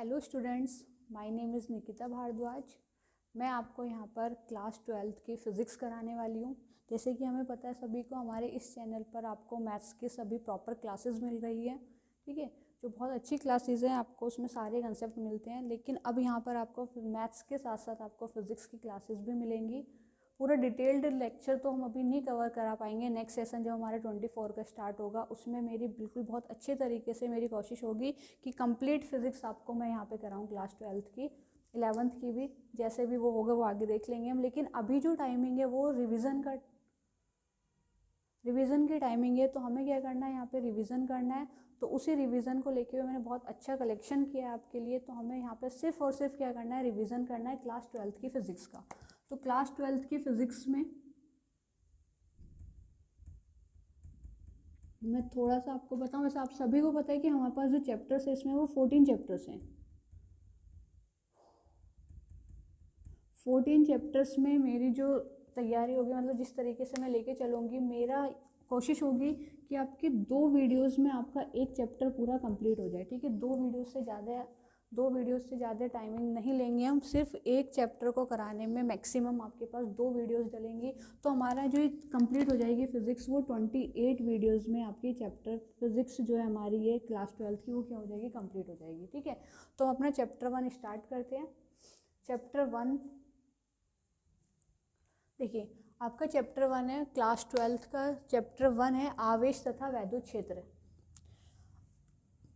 Hello students, my name is Nikita Bhardwaj. मैं आपको यहाँ पर क्लास 12th की फ़िज़िक्स कराने वाली हूँ। जैसे कि हमें पता है सभी को, हमारे इस चैनल पर आपको मैथ्स की सभी प्रॉपर क्लासेस मिल रही है। ठीक है, जो बहुत अच्छी क्लासेस हैं, आपको उसमें सारे कंसेप्ट मिलते हैं। लेकिन अब यहाँ पर आपको मैथ्स के साथ साथ आपको फ़िज़िक्स की क्लासेस भी मिलेंगी। पूरा डिटेल्ड लेक्चर तो हम अभी नहीं कवर करा पाएंगे। नेक्स्ट सेशन जब हमारा 24 का स्टार्ट होगा, उसमें मेरी बिल्कुल बहुत अच्छे तरीके से मेरी कोशिश होगी कि कंप्लीट फिजिक्स आपको मैं यहाँ पे कराऊँ, क्लास 12th की, 11th की भी। जैसे भी वो होगा वो आगे देख लेंगे हम। लेकिन अभी जो टाइमिंग है वो रिवीजन की टाइमिंग है। तो हमें क्या करना है, यहाँ पे रिवीजन करना है। तो उसी रिवीजन को लेके हुए मैंने बहुत अच्छा कलेक्शन किया है आपके लिए। तो हमें यहाँ पे सिर्फ और सिर्फ क्या करना है, रिवीजन करना है क्लास 12th की फ़िज़िक्स का। तो क्लास 12th की फ़िज़िक्स में मैं थोड़ा सा आपको बताऊं। वैसे आप सभी को पता है कि हमारे पास जो चैप्टर्स है इसमें वो 14 चैप्टर्स हैं। 14 चैप्टर्स में मेरी जो तैयारी होगी, मतलब जिस तरीके से मैं लेके चलूँगी, मेरा कोशिश होगी कि आपके 2 वीडियोस में आपका एक चैप्टर पूरा कंप्लीट हो जाए। ठीक है, 2 वीडियोस से ज़्यादा टाइमिंग नहीं लेंगे हम। सिर्फ एक चैप्टर को कराने में मैक्सिमम आपके पास 2 वीडियोस डलेंगी। तो हमारा जो कंप्लीट हो जाएगी फ़िज़िक्स, वो 28 वीडियोस में आपकी चैप्टर फ़िज़िक्स जो है हमारी ये क्लास 12th की, वो क्या हो जाएगी, कंप्लीट हो जाएगी। ठीक है, तो अपना चैप्टर 1 स्टार्ट करते हैं। चैप्टर 1 देखिए, आपका चैप्टर 1 है, क्लास 12th का चैप्टर 1 है, आवेश तथा वैद्युत क्षेत्र।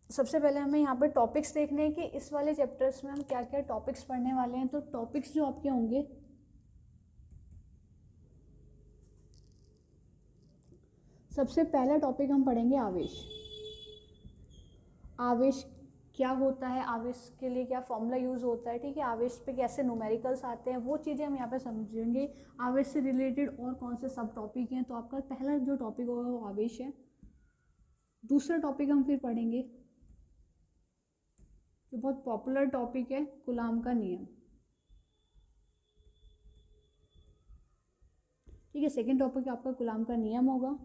सबसे पहले हमें यहाँ पर टॉपिक्स देखने हैं कि इस वाले चैप्टर्स में हम क्या क्या टॉपिक्स पढ़ने वाले हैं। तो टॉपिक्स जो आपके होंगे, सबसे पहला टॉपिक हम पढ़ेंगे आवेश। आवेश क्या होता है, आवेश के लिए क्या फॉर्मूला यूज़ होता है। ठीक है, आवेश पे कैसे न्यूमेरिकल्स आते हैं, वो चीज़ें हम यहाँ पे समझेंगे। आवेश से रिलेटेड और कौन से सब टॉपिक हैं। तो आपका पहला जो टॉपिक होगा वो आवेश है। दूसरा टॉपिक हम फिर पढ़ेंगे जो बहुत पॉपुलर टॉपिक है, कूलाम का नियम। ठीक है, सेकेंड टॉपिक आपका कूलाम का नियम होगा।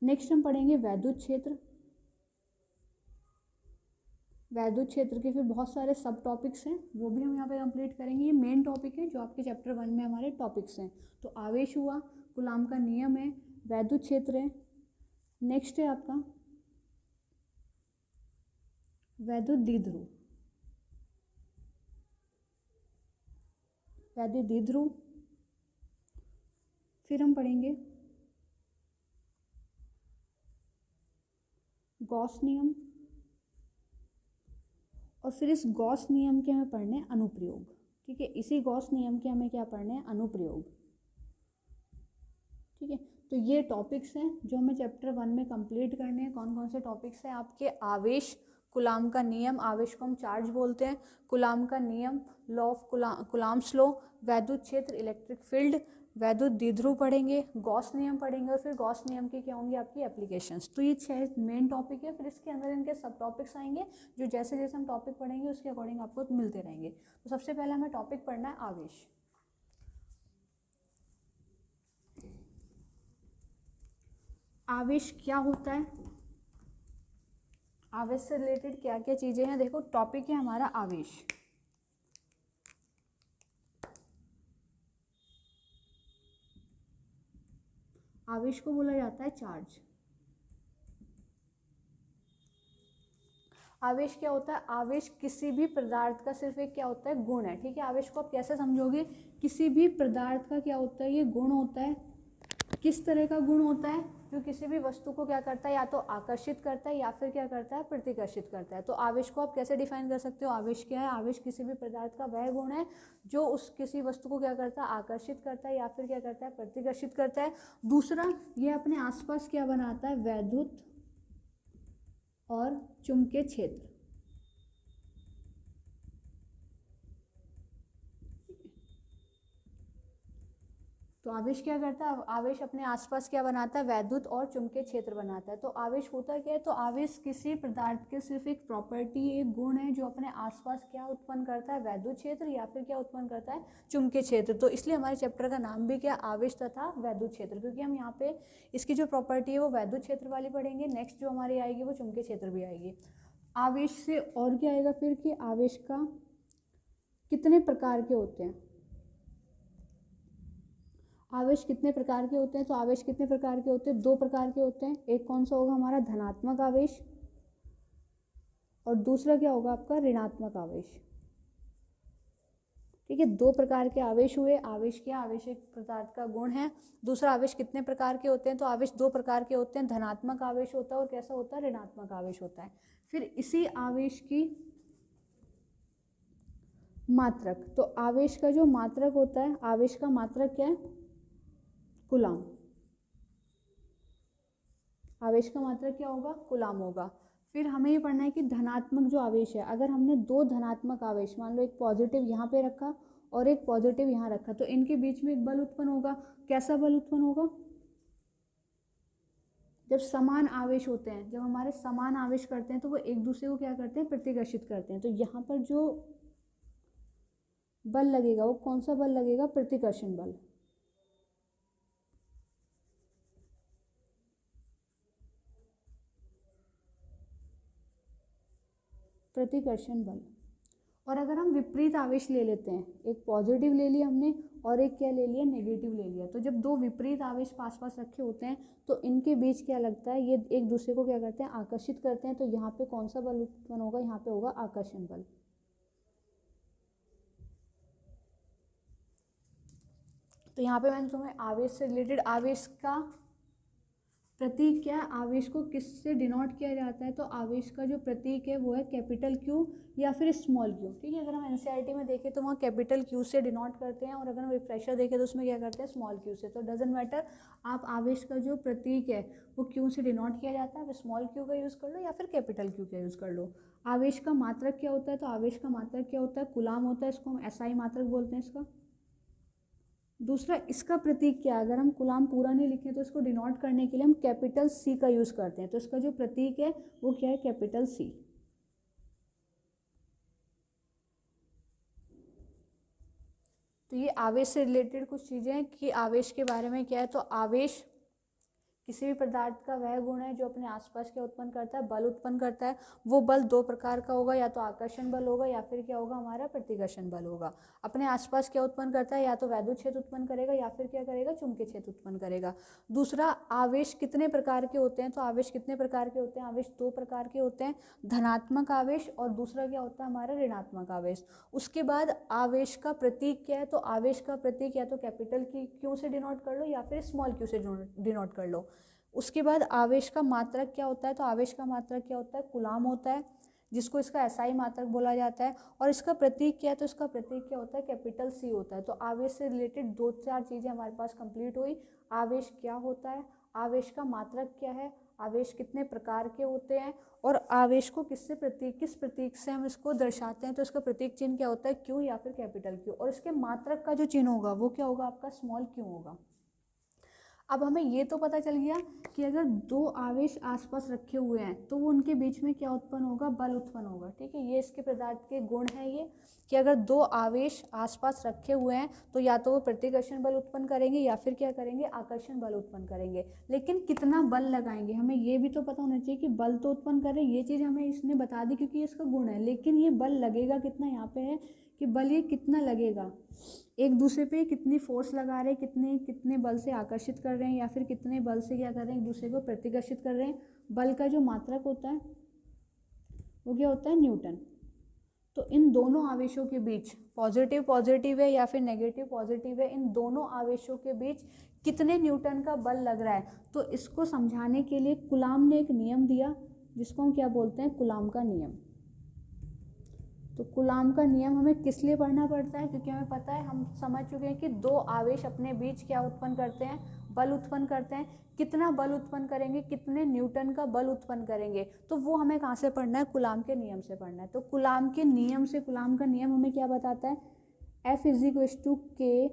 नेक्स्ट हम पढ़ेंगे वैद्युत क्षेत्र। वैद्युत क्षेत्र के फिर बहुत सारे सब टॉपिक्स हैं, वो भी हम यहाँ पे कंप्लीट करेंगे। ये मेन टॉपिक है जो आपके चैप्टर 1 में हमारे टॉपिक्स हैं। तो आवेश हुआ, कूलाम का नियम है, वैद्युत क्षेत्र है। नेक्स्ट है आपका वैद्युत द्विध्रुव। वैद्युत द्विध्रुव फिर हम पढ़ेंगे गॉस नियम, और फिर इस गॉस नियम के हमें पढ़ने हैं अनुप्रयोग। ठीक है, इसी गॉस नियम के हमें क्या पढ़ने हैं, अनुप्रयोग। ठीक है, तो ये टॉपिक्स हैं जो हमें चैप्टर 1 में कंप्लीट करने हैं। कौन कौन से टॉपिक्स हैं आपके, आवेश, कूलाम का नियम, आवेश को हम चार्ज बोलते हैं, कूलाम का नियम, लॉ ऑफ कूलाम्स लॉ, वैद्युत क्षेत्र, इलेक्ट्रिक फील्ड, वैद्युत द्विध्रुव पढ़ेंगे, गॉस नियम पढ़ेंगे, और फिर गॉस नियम की क्या होंगी आपकी एप्लीकेशंस। तो ये 6 मेन टॉपिक है। फिर इसके अंदर इनके सब टॉपिक्स आएंगे जो जैसे जैसे हम टॉपिक पढ़ेंगे उसके अकॉर्डिंग आपको मिलते रहेंगे। तो सबसे पहले हमें टॉपिक पढ़ना है आवेश। आवेश क्या होता है, आवेश से रिलेटेड क्या क्या चीज़ें हैं। देखो, टॉपिक है हमारा आवेश। आवेश को बोला जाता है चार्ज। आवेश क्या होता है, आवेश किसी भी पदार्थ का सिर्फ एक क्या होता है, गुण है। ठीक है, आवेश को आप कैसे समझोगे, किसी भी पदार्थ का क्या होता है, ये गुण होता है। किस तरह का गुण होता है, जो किसी भी वस्तु को क्या करता है, या तो आकर्षित करता है या फिर क्या करता है, प्रतिकर्षित करता है। तो आवेश को आप कैसे डिफाइन कर सकते हो, आवेश क्या है, आवेश किसी भी पदार्थ का वह गुण है जो उस किसी वस्तु को क्या करता है, आकर्षित करता है या फिर क्या करता है, प्रतिकर्षित करता है। दूसरा, ये अपने आसपास क्या बनाता है, वैद्युत और चुंबकीय क्षेत्र। तो आवेश क्या करता है, आवेश अपने आसपास क्या बनाता है, वैद्युत और चुंबकीय क्षेत्र बनाता है। तो आवेश होता क्या है, तो आवेश किसी पदार्थ के सिर्फ एक प्रॉपर्टी, एक गुण है जो अपने आसपास क्या उत्पन्न करता है, वैद्युत क्षेत्र या फिर क्या उत्पन्न करता है, चुंबकीय क्षेत्र। तो इसलिए हमारे चैप्टर का नाम भी क्या, आवेश तथा वैद्युत क्षेत्र, क्योंकि हम यहाँ पे इसकी जो प्रॉपर्टी है वो वैद्युत क्षेत्र वाली पढ़ेंगे। नेक्स्ट जो हमारी आएगी वो चुंबकीय क्षेत्र भी आएगी। आवेश से और क्या आएगा फिर कि आवेश का कितने प्रकार के होते हैं, आवेश कितने प्रकार के होते हैं। तो आवेश कितने प्रकार के होते हैं, दो प्रकार के होते हैं। एक कौन सा होगा हमारा धनात्मक आवेश और दूसरा क्या होगा आपका ऋणात्मक आवेश। ठीक है, दो प्रकार के आवेश हुए। आवेश क्या, आवेश एक पदार्थ का गुण है। दूसरा आवेश कितने प्रकार के होते हैं, तो आवेश दो प्रकार के होते हैं, धनात्मक आवेश होता है और कैसा होता है ऋणात्मक आवेश होता है। फिर इसी आवेश की मात्रक, तो आवेश का जो मात्रक होता है, आवेश का मात्रक क्या है, कूलाम। आवेश का मात्रक क्या होगा, कूलाम होगा। फिर हमें ये पढ़ना है कि धनात्मक जो आवेश है, अगर हमने दो धनात्मक आवेश, मान लो एक पॉजिटिव यहाँ पे रखा और एक पॉजिटिव यहाँ रखा, तो इनके बीच में एक बल उत्पन्न होगा। कैसा बल उत्पन्न होगा, जब समान आवेश होते हैं, जब हमारे समान आवेश करते हैं तो वो एक दूसरे को क्या करते हैं, प्रतिकर्षित करते हैं। तो यहाँ पर जो बल लगेगा वो कौन सा बल लगेगा, प्रतिकर्षण बल। प्रतिकर्षण बल। और अगर हम विपरीत आवेश ले लेते हैं, एक पॉजिटिव ले लिया हमने और एक क्या ले लिया, नेगेटिव ले लिया, तो जब दो विपरीत आवेश पास पास रखे होते हैं तो इनके बीच क्या लगता है, ये एक दूसरे को क्या करते हैं, आकर्षित करते हैं। तो यहाँ पे कौन सा बल उत्पन्न होगा, यहाँ पे होगा आकर्षण बल। तो यहाँ पे मैंने तुम्हें आवेश से रिलेटेड, आवेश का प्रतीक क्या है, आवेश को किससे डिनोट किया जाता है, तो आवेश का जो प्रतीक है वो है कैपिटल क्यू या फिर स्मॉल क्यू। ठीक है, अगर हम एनसीईआरटी में देखें तो वहाँ कैपिटल क्यू से डिनोट करते हैं और अगर हम रिफ्रेशर देखें तो उसमें क्या करते हैं, स्मॉल क्यू से। तो डजेंट मैटर, आप आवेश का जो प्रतीक है वो क्यू से डिनोट किया जाता है, आप स्मॉल क्यू का यूज़ कर लो या फिर कैपिटल क्यू का यूज़ कर लो। आवेश का मात्रक क्या होता है, तो आवेश का मात्रक क्या होता है, कूलाम होता है, इसको हम एसआई मात्रक बोलते हैं इसका। दूसरा इसका प्रतीक क्या है, अगर हम कूलाम पूरा नहीं लिखें तो इसको डिनोट करने के लिए हम कैपिटल सी का यूज़ करते हैं। तो इसका जो प्रतीक है वो क्या है, कैपिटल सी। तो ये आवेश से रिलेटेड कुछ चीज़ें हैं कि आवेश के बारे में क्या है। तो आवेश किसी भी पदार्थ का वह गुण है जो अपने आसपास क्या उत्पन्न करता है, बल उत्पन्न करता है। वो बल दो प्रकार का होगा, या तो आकर्षण बल होगा या फिर क्या होगा, हमारा प्रतिकर्षण बल होगा। अपने आसपास क्या उत्पन्न करता है, या तो वैद्युत क्षेत्र उत्पन्न करेगा या फिर क्या करेगा, चुंबकीय क्षेत्र उत्पन्न करेगा। दूसरा, आवेश कितने प्रकार के होते हैं, तो आवेश कितने प्रकार के होते हैं, आवेश दो प्रकार के होते हैं, धनात्मक आवेश और दूसरा क्या होता है हमारा ऋणात्मक आवेश। उसके बाद आवेश का प्रतीक क्या है, तो आवेश का प्रतीक या तो कैपिटल की क्यू से डिनोट कर लो या फिर स्मॉल क्यू से डिनोट कर लो। उसके बाद आवेश का मात्रक क्या होता है, तो आवेश का मात्रक क्या होता है, कूलाम होता है, जिसको इसका एसआई मात्रक बोला जाता है। और इसका प्रतीक क्या है, तो इसका प्रतीक क्या होता है, कैपिटल सी होता है। तो आवेश से रिलेटेड दो चार चीज़ें हमारे पास कंप्लीट हुई। आवेश क्या होता है, आवेश का मात्रक क्या है, आवेश कितने प्रकार के होते हैं, और आवेश को किस प्रतीक से हम इसको दर्शाते हैं। तो इसका प्रतीक चिन्ह क्या होता है, क्यू या फिर कैपिटल क्यू, और इसके मात्रक का जो चिन्ह होगा वो क्या होगा, आपका स्मॉल क्यू होगा। अब हमें ये तो पता चल गया कि अगर दो आवेश आसपास रखे हुए हैं तो वो उनके बीच में क्या उत्पन्न होगा, बल उत्पन्न होगा। ठीक है, ये इसके पदार्थ के गुण है ये, कि अगर दो आवेश आसपास रखे हुए हैं तो या तो वो प्रतिकर्षण बल उत्पन्न करेंगे या फिर क्या करेंगे, आकर्षण बल उत्पन्न करेंगे। लेकिन कितना बल लगाएंगे, हमें ये भी तो पता होना चाहिए कि बल तो उत्पन्न कर रहे हैं, ये चीज़ हमें इसने बता दी क्योंकि इसका गुण है, लेकिन ये बल लगेगा कितना, यहाँ पे है कि बल ये कितना लगेगा, एक दूसरे पे कितनी फोर्स लगा रहे हैं, कितने बल से आकर्षित कर रहे हैं या फिर कितने बल से क्या कर रहे हैं, एक दूसरे को प्रतिकर्षित कर रहे हैं। बल का जो मात्रक होता है वो क्या होता है, न्यूटन। तो इन दोनों आवेशों के बीच, पॉजिटिव पॉजिटिव है या फिर नेगेटिव पॉजिटिव है, इन दोनों आवेशों के बीच कितने न्यूटन का बल लग रहा है, तो इसको समझाने के लिए कूलाम ने एक नियम दिया जिसको हम क्या बोलते हैं, कूलाम का नियम। तो कूलाम का नियम हमें किस लिए पढ़ना पड़ता है, क्योंकि हमें पता है, हम समझ चुके हैं कि दो आवेश अपने बीच क्या उत्पन्न करते हैं, बल उत्पन्न करते हैं। कितना बल उत्पन्न करेंगे, कितने न्यूटन का बल उत्पन्न करेंगे, तो वो हमें कहाँ से पढ़ना है, कूलाम के नियम से पढ़ना है। तो कूलाम के नियम से, कूलाम का नियम हमें क्या बताता है, F=K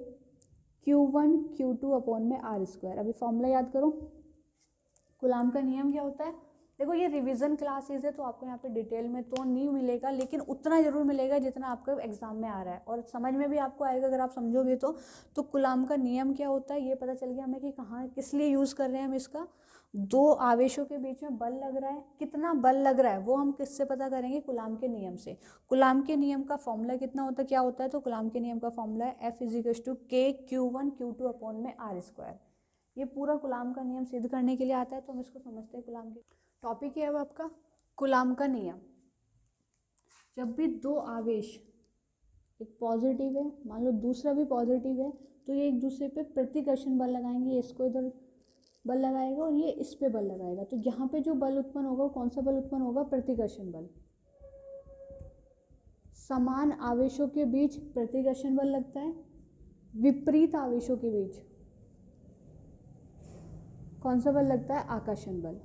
Q1 Q2 अपॉन में R²। अभी फॉर्मूला याद करो, कूलाम का नियम क्या होता है। देखो ये रिवीजन क्लासेस है तो आपको यहाँ पे डिटेल में तो नहीं मिलेगा, लेकिन उतना ज़रूर मिलेगा जितना आपका एग्जाम में आ रहा है, और समझ में भी आपको आएगा अगर आप समझोगे तो। कूलाम का नियम क्या होता है ये पता चल गया हमें कि कहाँ किस लिए यूज़ कर रहे हैं हम इसका। दो आवेशों के बीच में बल लग रहा है, कितना बल लग रहा है वो हम किससे पता करेंगे, कूलाम के नियम से। कूलाम के नियम का फॉर्मूला कितना होता है, क्या होता है, तो कूलाम के नियम का फॉर्मूला है F=K Q1Q2/R²। ये पूरा कूलाम का नियम सिद्ध करने के लिए आता है, तो हम इसको समझते हैं। कूलाम के टॉपिक है अब आपका कूलाम का नियम। जब भी दो आवेश, एक पॉजिटिव है, मान लो दूसरा भी पॉजिटिव है, तो ये एक दूसरे पे प्रतिकर्षण बल लगाएंगे। इसको इधर बल लगाएगा और ये इस पे बल लगाएगा, तो यहाँ पे जो बल उत्पन्न होगा वो कौन सा बल उत्पन्न होगा, प्रतिकर्षण बल। समान आवेशों के बीच प्रतिकर्षण बल लगता है, विपरीत आवेशों के बीच कौन सा बल लगता है, आकर्षण बल।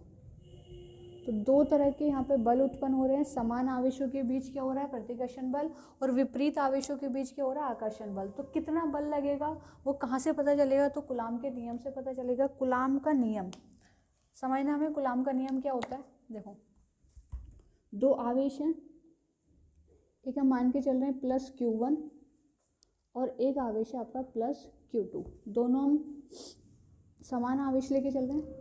तो दो तरह के यहाँ पे बल उत्पन्न हो रहे हैं। समान आवेशों के बीच क्या हो रहा है, प्रतिकर्षण बल, और विपरीत आवेशों के बीच क्या हो रहा है, आकर्षण बल। तो कितना बल लगेगा वो कहाँ से पता चलेगा, तो कूलाम के नियम से पता चलेगा। कूलाम का नियम समझना हमें। कूलाम का नियम क्या होता है, देखो दो आवेश हैं, एक हम मान के चल रहे हैं +Q1 और एक आवेश है आपका +Q2। दोनों हम समान आवेश लेके चल रहे हैं।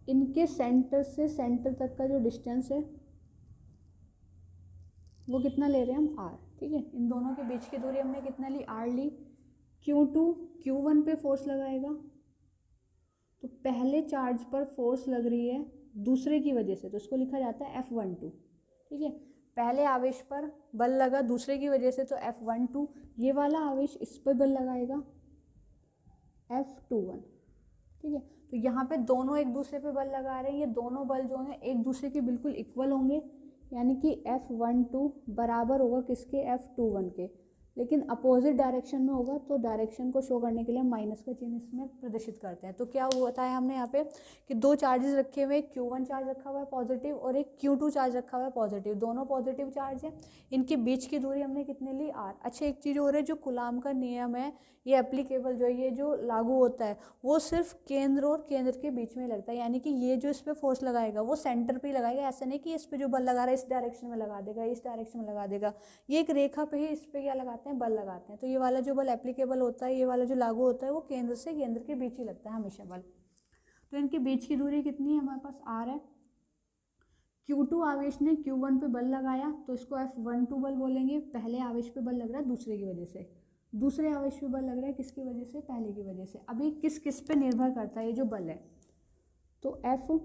इनके सेंटर से सेंटर तक का जो डिस्टेंस है वो कितना ले रहे हैं हम, R। ठीक है, इन दोनों के बीच की दूरी हमने कितना ली, R ली। Q2 Q1 पे फोर्स लगाएगा, तो पहले चार्ज पर फोर्स लग रही है दूसरे की वजह से, तो इसको लिखा जाता है F12। ठीक है, पहले आवेश पर बल लगा दूसरे की वजह से, तो F12। ये वाला आवेश इस पर बल लगाएगा F21। ठीक है, तो यहाँ पे दोनों एक दूसरे पे बल लगा रहे हैं। ये दोनों बल जो हैं एक दूसरे के बिल्कुल इक्वल होंगे, यानी कि F12 बराबर होगा किसके, F21 के, लेकिन अपोजिट डायरेक्शन में होगा। तो डायरेक्शन को शो करने के लिए हम माइनस का चिन्ह इसमें प्रदर्शित करते हैं। तो क्या हुआ है हमने यहाँ पे कि दो चार्जेस रखे हुए, Q1 चार्ज रखा हुआ है पॉजिटिव और एक Q2 चार्ज रखा हुआ है पॉजिटिव। दोनों पॉजिटिव चार्ज है, इनके बीच की दूरी हमने कितने ली, R। अच्छा, एक चीज़ हो रही है, जो कूलाम का नियम है ये एप्लीकेबल जो है, ये जो लागू होता है वो सिर्फ केंद्र और केंद्र के बीच में लगता है। यानी कि ये जो इस पर फोर्स लगाएगा वो सेंटर पे लगाएगा। ऐसा नहीं कि इस पे जो बल लगा रहा है इस डायरेक्शन में लगा देगा, इस डायरेक्शन में लगा देगा। ये एक रेखा पे ही इस पे क्या लगाते हैं, बल लगाते हैं। तो ये वाला जो बल एप्लीकेबल होता है, ये वाला जो लागू होता है, वो केंद्र से केंद्र के बीच ही लगता है हमेशा बल। तो इनके बीच की दूरी कितनी है, हमारे पास R है। Q2 आवेश ने Q1 पे बल लगाया, तो इसको F12 बल बोलेंगे। पहले आवेश पे बल लग रहा है दूसरे की वजह से, दूसरे आवेश पे बल लग रहा है किसकी वजह से, पहले की वजह से। अभी किस किस पे निर्भर करता है ये जो बल है, तो F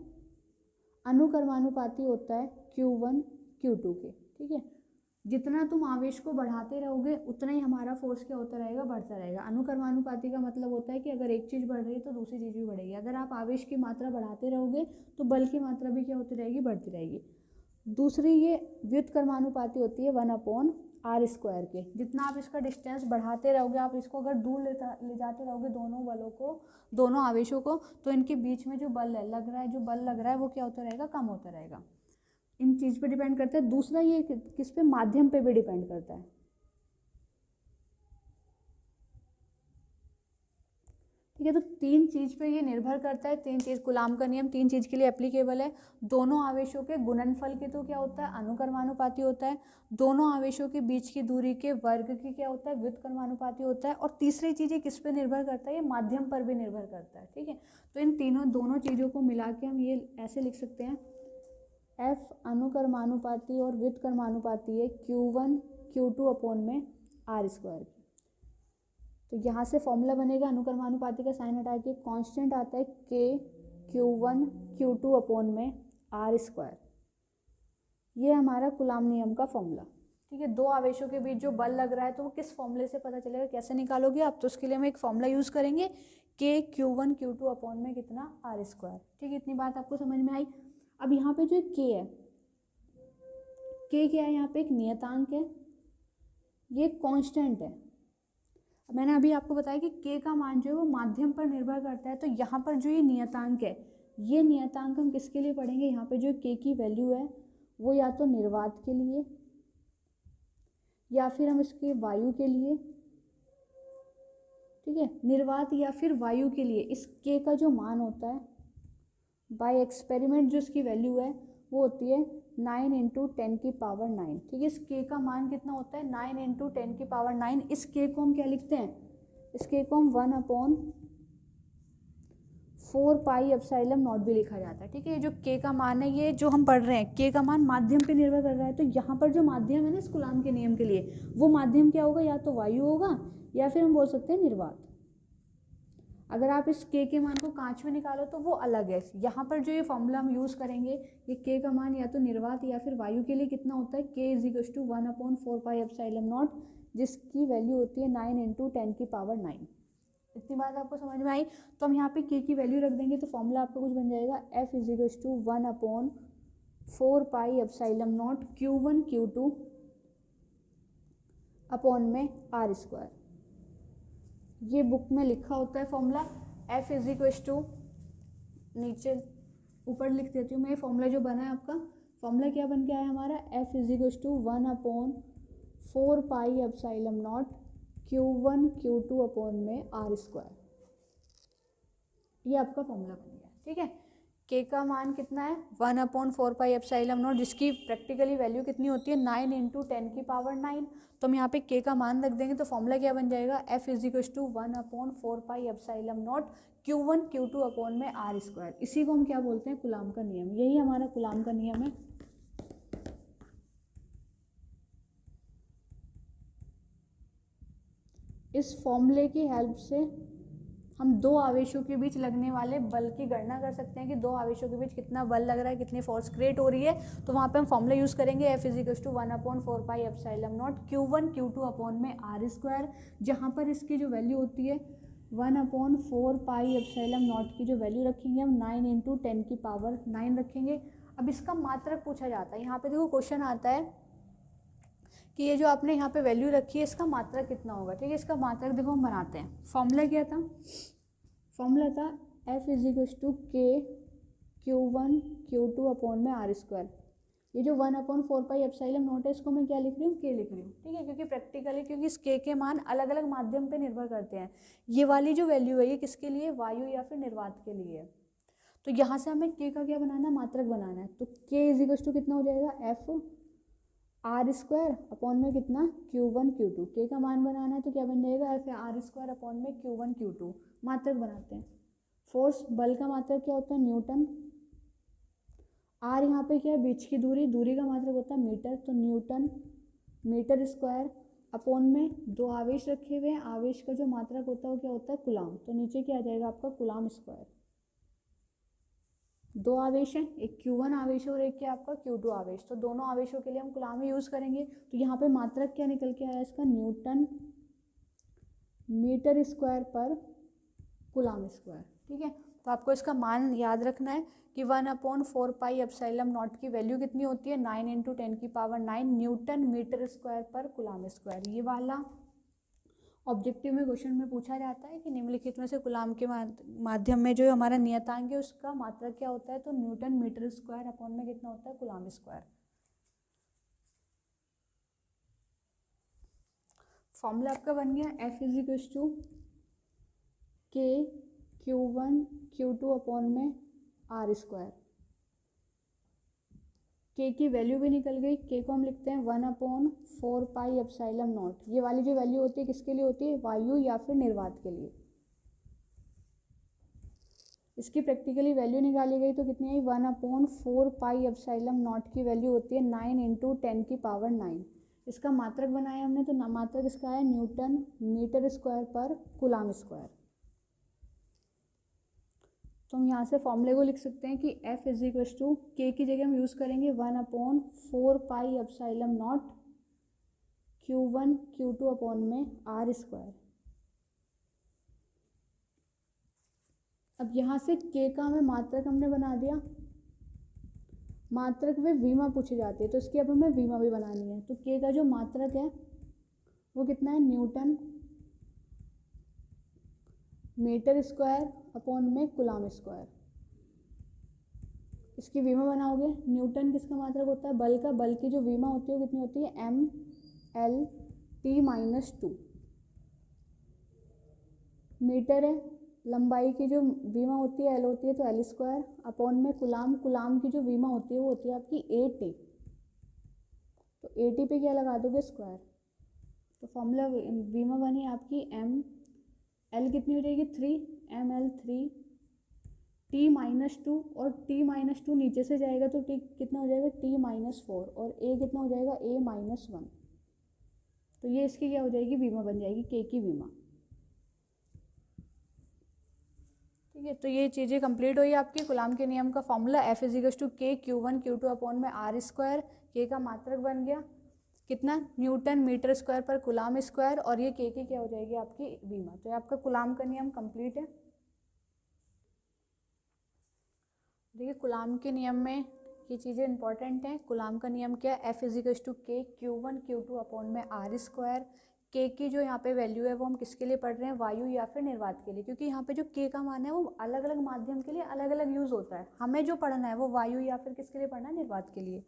अनुक्रमानुपाती होता है Q1 Q2 के। ठीक है, जितना तुम आवेश को बढ़ाते रहोगे उतना ही हमारा फोर्स क्या होता रहेगा, बढ़ता रहेगा। अनुक्रमानुपाती का मतलब होता है कि अगर एक चीज़ बढ़ रही है तो दूसरी चीज़ भी बढ़ेगी। अगर आप आवेश की मात्रा बढ़ाते रहोगे तो बल की मात्रा भी क्या होती रहेगी, बढ़ती रहेगी। दूसरी ये व्युत्क्रमानुपाती होती है 1/r² के। जितना आप इसका डिस्टेंस बढ़ाते रहोगे, आप इसको अगर दूर ले जाते रहोगे दोनों बलों को, दोनों आवेशों को, तो इनके बीच में जो बल है लग रहा है, जो बल लग रहा है वो क्या होता रहेगा, कम होता रहेगा। इन चीज़ पे डिपेंड करता है। दूसरा ये किस पे, माध्यम पे भी डिपेंड करता है। ठीक है, तो तीन चीज़ पे ये निर्भर करता है। तीन चीज़, कूलाम का नियम तीन चीज़ के लिए एप्लीकेबल है। दोनों आवेशों के गुणनफल के तो क्या होता है, अनुक्रमानुपाती होता है। दोनों आवेशों के बीच की दूरी के वर्ग की क्या होता है, व्युत्क्रमानुपाती होता है। और तीसरी चीज़ किस पे निर्भर करता है, ये माध्यम पर भी निर्भर करता है। ठीक है, तो इन दोनों चीज़ों को मिला के हम ये ऐसे लिख सकते हैं, F अनुक्रमानुपाती और व्युत्क्रमानुपाती है Q1 Q2/R²। तो यहाँ से फॉर्मूला बनेगा, अनुक्रमानुपाती का साइन हटा के कांस्टेंट आता है K Q1 Q2/R²। ये हमारा कूलाम नियम का फॉर्मूला। ठीक है, दो आवेशों के बीच जो बल लग रहा है तो वो किस फॉर्मूले से पता चलेगा, कैसे निकालोगे आप, तो उसके लिए हम एक फॉर्मूला यूज़ करेंगे, K Q1 Q2/ कितना, R²। ठीक है, इतनी बात आपको समझ में आई। अब यहाँ पे जो K है, K क्या है, यहाँ पे एक नियतांक है, ये कांस्टेंट है। मैंने अभी आपको बताया कि K का मान जो है वो माध्यम पर निर्भर करता है। तो यहाँ पर जो ये नियतांक है, ये नियतांक हम किसके लिए पढ़ेंगे, यहाँ पे जो K की वैल्यू है वो या तो निर्वात के लिए या फिर हम इसके वायु के लिए, ठीक है, निर्वात या फिर वायु के लिए इस K का जो मान होता है बाय एक्सपेरिमेंट, जो इसकी वैल्यू है वो होती है 9 × 10⁹। ठीक है, इस K का मान कितना होता है, 9 × 10⁹। इस K को हम क्या लिखते हैं, इस K को हम 4 पाई एप्सिलॉन नॉट भी लिखा जाता है। ठीक है, जो के का मान है, ये जो हम पढ़ रहे हैं, के का मान माध्यम पे निर्भर कर रहा है। तो यहाँ पर जो माध्यम है ना इस कूलाम के नियम के लिए, वो माध्यम क्या होगा, या तो वायु होगा या फिर हम बोल सकते हैं निर्वात। अगर आप इस के मान को कांच में निकालो तो वो अलग है। यहाँ पर जो ये फॉर्मूला हम यूज़ करेंगे, ये के का मान या तो निर्वात या फिर वायु के लिए कितना होता है, K is equal to 1/4 pi epsilon naught, जिसकी वैल्यू होती है 9 × 10⁹। इतनी बात आपको समझ में आई। तो हम यहाँ पे के की वैल्यू रख देंगे तो फॉर्मूला आपका कुछ बन जाएगा, F is equal to 1/4 pi epsilon naught Q1 Q2 upon में R²। ये बुक में लिखा होता है formula. F is equal to, नीचे ऊपर लिख देती हूँ मैं, फॉर्मूला जो बना है आपका, फॉर्मूला क्या बन के आया हमारा, F is equal to 1/4 pi epsilon naught Q1 Q2 upon में R²। ये आपका फॉर्मूला बन गया। ठीक है, के का मान कितना है, 1/4 पाई एप्सिलॉन नॉट, जिसकी प्रैक्टिकली वैल्यू कितनी होती है, 9 × 10⁹। तो हम यहाँ पे के का मान रख देंगे तो फॉर्मूला क्या बन जाएगा, F is equal to 1/4 pi epsilon naught Q1 Q2 upon में R²। इसी को हम क्या बोलते हैं, कूलाम का नियम। यही हमारा कूलाम का नियम है। इस फॉर्मूले की हेल्प से हम दो आवेशों के बीच लगने वाले बल की गणना कर सकते हैं कि दो आवेशों के बीच कितना बल लग रहा है, कितनी फोर्स क्रिएट हो रही है। तो वहाँ पे हम फॉर्मूला यूज़ करेंगे, F is equal to 1/4 pi epsilon naught Q1 Q2 upon में R², जहाँ पर इसकी जो वैल्यू होती है 1/4 पाई एप्सिलॉन नॉट की जो वैल्यू रखेंगे हम 9 × 10⁹ रखेंगे। अब इसका मात्रक पूछा जाता है। यहाँ पे देखो क्वेश्चन आता है कि ये जो आपने यहाँ पे वैल्यू रखी है, इसका मात्रक कितना होगा। ठीक है, इसका मात्रक देखो हम बनाते हैं। फॉर्मूला क्या था, फॉर्मूला था F इज इक्वल टू के Q1 Q2 अपॉन में R²। ये जो 1/4 पाई एप्सिलॉन नॉट है, इसको मैं क्या लिख रही हूँ, के लिख रही हूँ। ठीक है, क्योंकि प्रैक्टिकली क्योंकि इस के मान अलग अलग माध्यम पे निर्भर करते हैं। ये वाली जो वैल्यू है ये किसके लिए, वायु या फिर निर्वात के लिए है। तो यहाँ से हमें के का क्या बनाना है, मात्रक बनाना है। तो के इज इक्वल टू कितना हो जाएगा, F R² अपॉन में कितना, Q1 Q2। के का मान बनाना है तो क्या बन जाएगा, F R² अपॉन में Q1 Q2। मात्रक बनाते हैं। फोर्स, बल का मात्रक क्या होता है, न्यूटन। R यहाँ पे क्या है, बीच की दूरी, दूरी का मात्रक होता है मीटर, तो न्यूटन मीटर² अपॉन में दो आवेश रखे हुए हैं, आवेश का जो मात्रक होता है वो क्या होता है, कूलाम। तो नीचे क्या आ जाएगा आपका, कूलाम²। दो आवेश हैं, एक Q1 आवेश और एक क्या आपका Q2 आवेश। तो दोनों आवेशों के लिए हम कूलाम ही यूज़ करेंगे। तो यहाँ पे मात्रक क्या निकल के आया इसका, न्यूटन मीटर² पर कूलाम²। ठीक है, तो आपको इसका मान याद रखना है कि 1/4 पाई एप्सिलॉन नॉट की वैल्यू कितनी होती है, 9 × 10⁹ न्यूटन मीटर² पर कूलाम²। ये वाला ऑब्जेक्टिव में क्वेश्चन में पूछा जाता है कि निम्नलिखित में से कूलाम के माध्यम में जो हमारा नियतांक है उसका मात्रक क्या होता है, तो न्यूटन मीटर² अपॉन में कितना होता है, कूलाम²। फॉर्मूला आपका बन गया, F इज इक्वल टू के Q1 Q2 अपॉन में R²। के की वैल्यू भी निकल गई। के को हम लिखते हैं 1/4 पाई एप्सिलॉन नॉट। ये वाली जो वैल्यू होती है किसके लिए होती है, वायु या फिर निर्वात के लिए। इसकी प्रैक्टिकली वैल्यू निकाली गई तो कितनी आई, 1/4 पाई एप्सिलॉन नॉट की वैल्यू होती है 9 × 10⁹। इसका मात्रक बनाया हमने, तो मात्रक इसका है न्यूटन मीटर² पर कूलाम²। तो हम यहाँ से फॉर्मूले को लिख सकते हैं कि F इज इक्वल टू, के की जगह हम यूज़ करेंगे 1/4 pi epsilon naught Q1 Q2 upon में R²। अब यहाँ से के का हमें मात्रक हमने बना दिया। मात्रक में विमा पूछी जाती है तो इसकी अब हमें विमा भी बनानी है। तो के का जो मात्रक है वो कितना है, न्यूटन मीटर² अपॉन में कूलाम²। इसकी विमा बनाओगे, न्यूटन किसका मात्रक होता है, बल का। बल की जो विमा होती है वो कितनी होती है, M/L/T-2। मीटर है, लंबाई की जो विमा होती है L होती है तो L² अपॉन में कूलाम। कूलाम की जो विमा होती है वो होती है आपकी AT। तो AT पे क्या लगा दोगे, स्क्वायर। तो फॉर्मूला विमा बनी आपकी L कितनी हो जाएगी, 3 ml 3 t-2 और t-2 नीचे से जाएगा तो t कितना हो जाएगा t-4 और a कितना हो जाएगा a-1। तो ये इसकी क्या हो जाएगी विमा बन जाएगी k की विमा। ठीक है, तो ये चीज़ें कंप्लीट हुई आपकी। कूलाम के नियम का formula F = K Q1 Q2 upon में R²। K का मात्रक बन गया कितना न्यूटन मीटर स्क्वायर पर कूलाम स्क्वायर और ये K की क्या हो जाएगी आपकी विमा। तो ये आपका कूलाम का नियम कंप्लीट है। देखिए कूलाम के नियम में ये चीज़ें इंपॉर्टेंट हैं। कूलाम का नियम क्या है F = K Q1 Q2 upon में R²। K की जो यहाँ पे वैल्यू है वो हम किसके लिए पढ़ रहे हैं वायु या फिर निर्वात के लिए, क्योंकि यहाँ पे जो K का मान है वो अलग अलग माध्यम के लिए अलग अलग यूज़ होता है। हमें जो पढ़ना है वो वायु या फिर किसके लिए पढ़ना है निर्वात के लिए।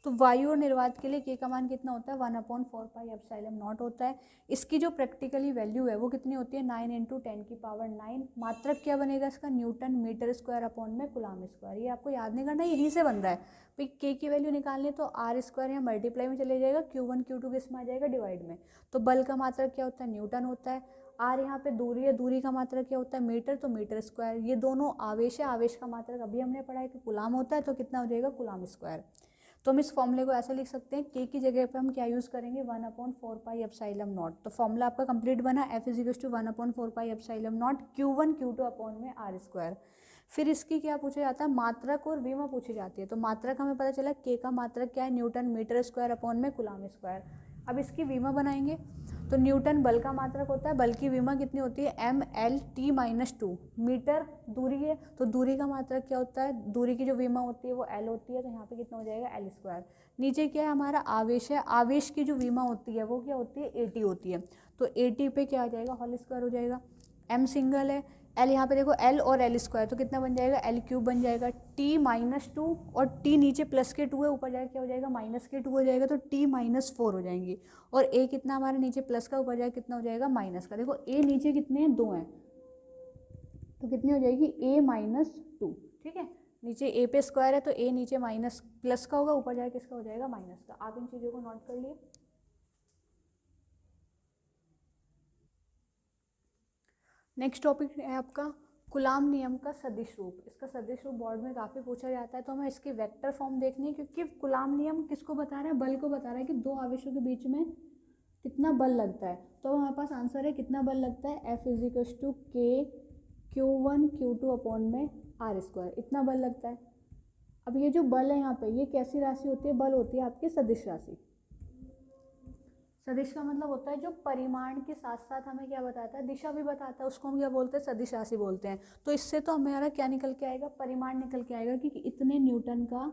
तो वायु और निर्वात के लिए K का मान कितना होता है 1/4πε0 होता है। इसकी जो प्रैक्टिकली वैल्यू है वो कितनी होती है 9 × 10⁹। मात्रक क्या बनेगा इसका न्यूटन मीटर स्क्वायर अपॉन में कूलाम स्क्वायर। ये आपको याद नहीं करना, यहीं से बन रहा है भाई। K की वैल्यू निकालनी तो R² यहाँ मल्टीप्लाई में चले जाएगा, Q1 Q2 किस में आ जाएगा डिवाइड में। तो बल का मात्रक क्या होता है न्यूटन होता है। R यहाँ पे दूरी है, दूरी का मात्रक क्या होता है मीटर, तो मीटर स्क्वायर। ये दोनों आवेश है, आवेश का मात्रक अभी हमने पढ़ा है कि कूलाम होता है, तो कितना हो जाएगा कूलाम स्क्वायर। तो हम इस फॉर्मूले को ऐसे लिख सकते हैं K की जगह पे हम क्या यूज़ करेंगे 1/4πε0। तो फॉर्मूला आपका कंप्लीट बना F = 1/4πε0 Q1 Q2 अपॉन में R²। फिर इसकी क्या पूछा जाता है मात्रक और विमा पूछी जाती है। तो मात्रक हमें पता चला K का मात्रक क्या है न्यूटन मीटर स्क्वायर अपॉन में कूलाम स्क्वायर। अब इसकी विमा बनाएंगे तो न्यूटन बल का मात्रक होता है, बल की विमा कितनी होती है mL/t-2। मीटर दूरी है तो दूरी का मात्रक क्या होता है, दूरी की जो विमा होती है वो L होती है, तो यहाँ पे कितना हो जाएगा L²। नीचे क्या है हमारा आवेश है, आवेश की जो विमा होती है वो क्या होती है AT होती है, तो AT पे क्या आ जाएगा होल स्क्वायर हो जाएगा। M सिंगल है, L यहाँ पे देखो L और L² तो कितना बन जाएगा L³ बन जाएगा। t-2 और t नीचे प्लस के 2 है, ऊपर जाएगा क्या हो जाएगा -2 हो जाएगा, तो t-4 हो जाएंगी। और a कितना हमारे नीचे प्लस का, ऊपर जाएगा कितना हो जाएगा माइनस का। देखो a नीचे कितने हैं 2 हैं, तो कितनी हो जाएगी a-2। ठीक है, नीचे a पे स्क्वायर है तो a नीचे माइनस प्लस का होगा, ऊपर जाएगा किसका हो जाएगा माइनस का। आप इन चीज़ों को नोट कर लिए। नेक्स्ट टॉपिक है आपका कूलाम नियम का सदिश रूप। इसका सदिश रूप बोर्ड में काफ़ी पूछा जाता है, तो हमें इसकी वेक्टर फॉर्म देखनी है, क्योंकि कूलाम नियम किसको बता रहा है बल को बता रहा है कि दो आवेशों के बीच में कितना बल लगता है। तो हमारे पास आंसर है कितना बल लगता है F = K Q1 Q2 upon में R², इतना बल लगता है। अब ये जो बल है यहाँ पे ये कैसी राशि होती है, बल होती है आपकी सदिश राशि। सदिश का मतलब होता है जो परिमाण के साथ साथ हमें क्या बताता है दिशा भी बताता है, उसको हम क्या बोलते हैं सदिश राशि बोलते हैं। तो इससे तो हमारा क्या निकल के आएगा परिमाण निकल के आएगा कि इतने न्यूटन का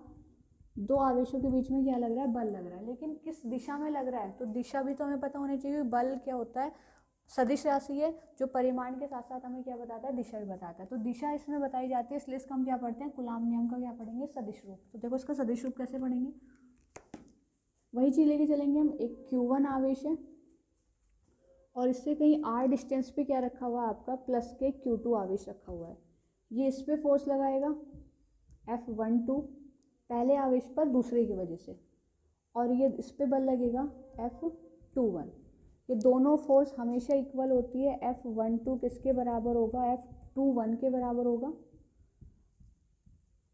दो आवेशों के बीच में क्या लग रहा है बल लग रहा है, लेकिन किस दिशा में लग रहा है तो दिशा भी तो हमें पता होनी चाहिए। बल क्या होता है सदिश राशि है जो परिमाण के साथ साथ हमें क्या बताता है दिशा भी बताता है, तो दिशा इसमें बताई जाती है, इसलिए इसका हम क्या पढ़ते हैं कूलाम नियम का क्या पढ़ेंगे सदिश रूप। तो देखो इसका सदिश रूप कैसे पढ़ेंगे, वही चीज़ लेके चलेंगे हम। एक Q1 आवेश है और इससे कहीं R डिस्टेंस पे क्या रखा हुआ है आपका प्लस के Q2 आवेश रखा हुआ है। ये इस पे फोर्स लगाएगा F12 पहले आवेश पर दूसरे की वजह से, और ये इस पे बल लगेगा F21। ये दोनों फोर्स हमेशा इक्वल होती है। F12 किसके बराबर होगा F21 के बराबर होगा।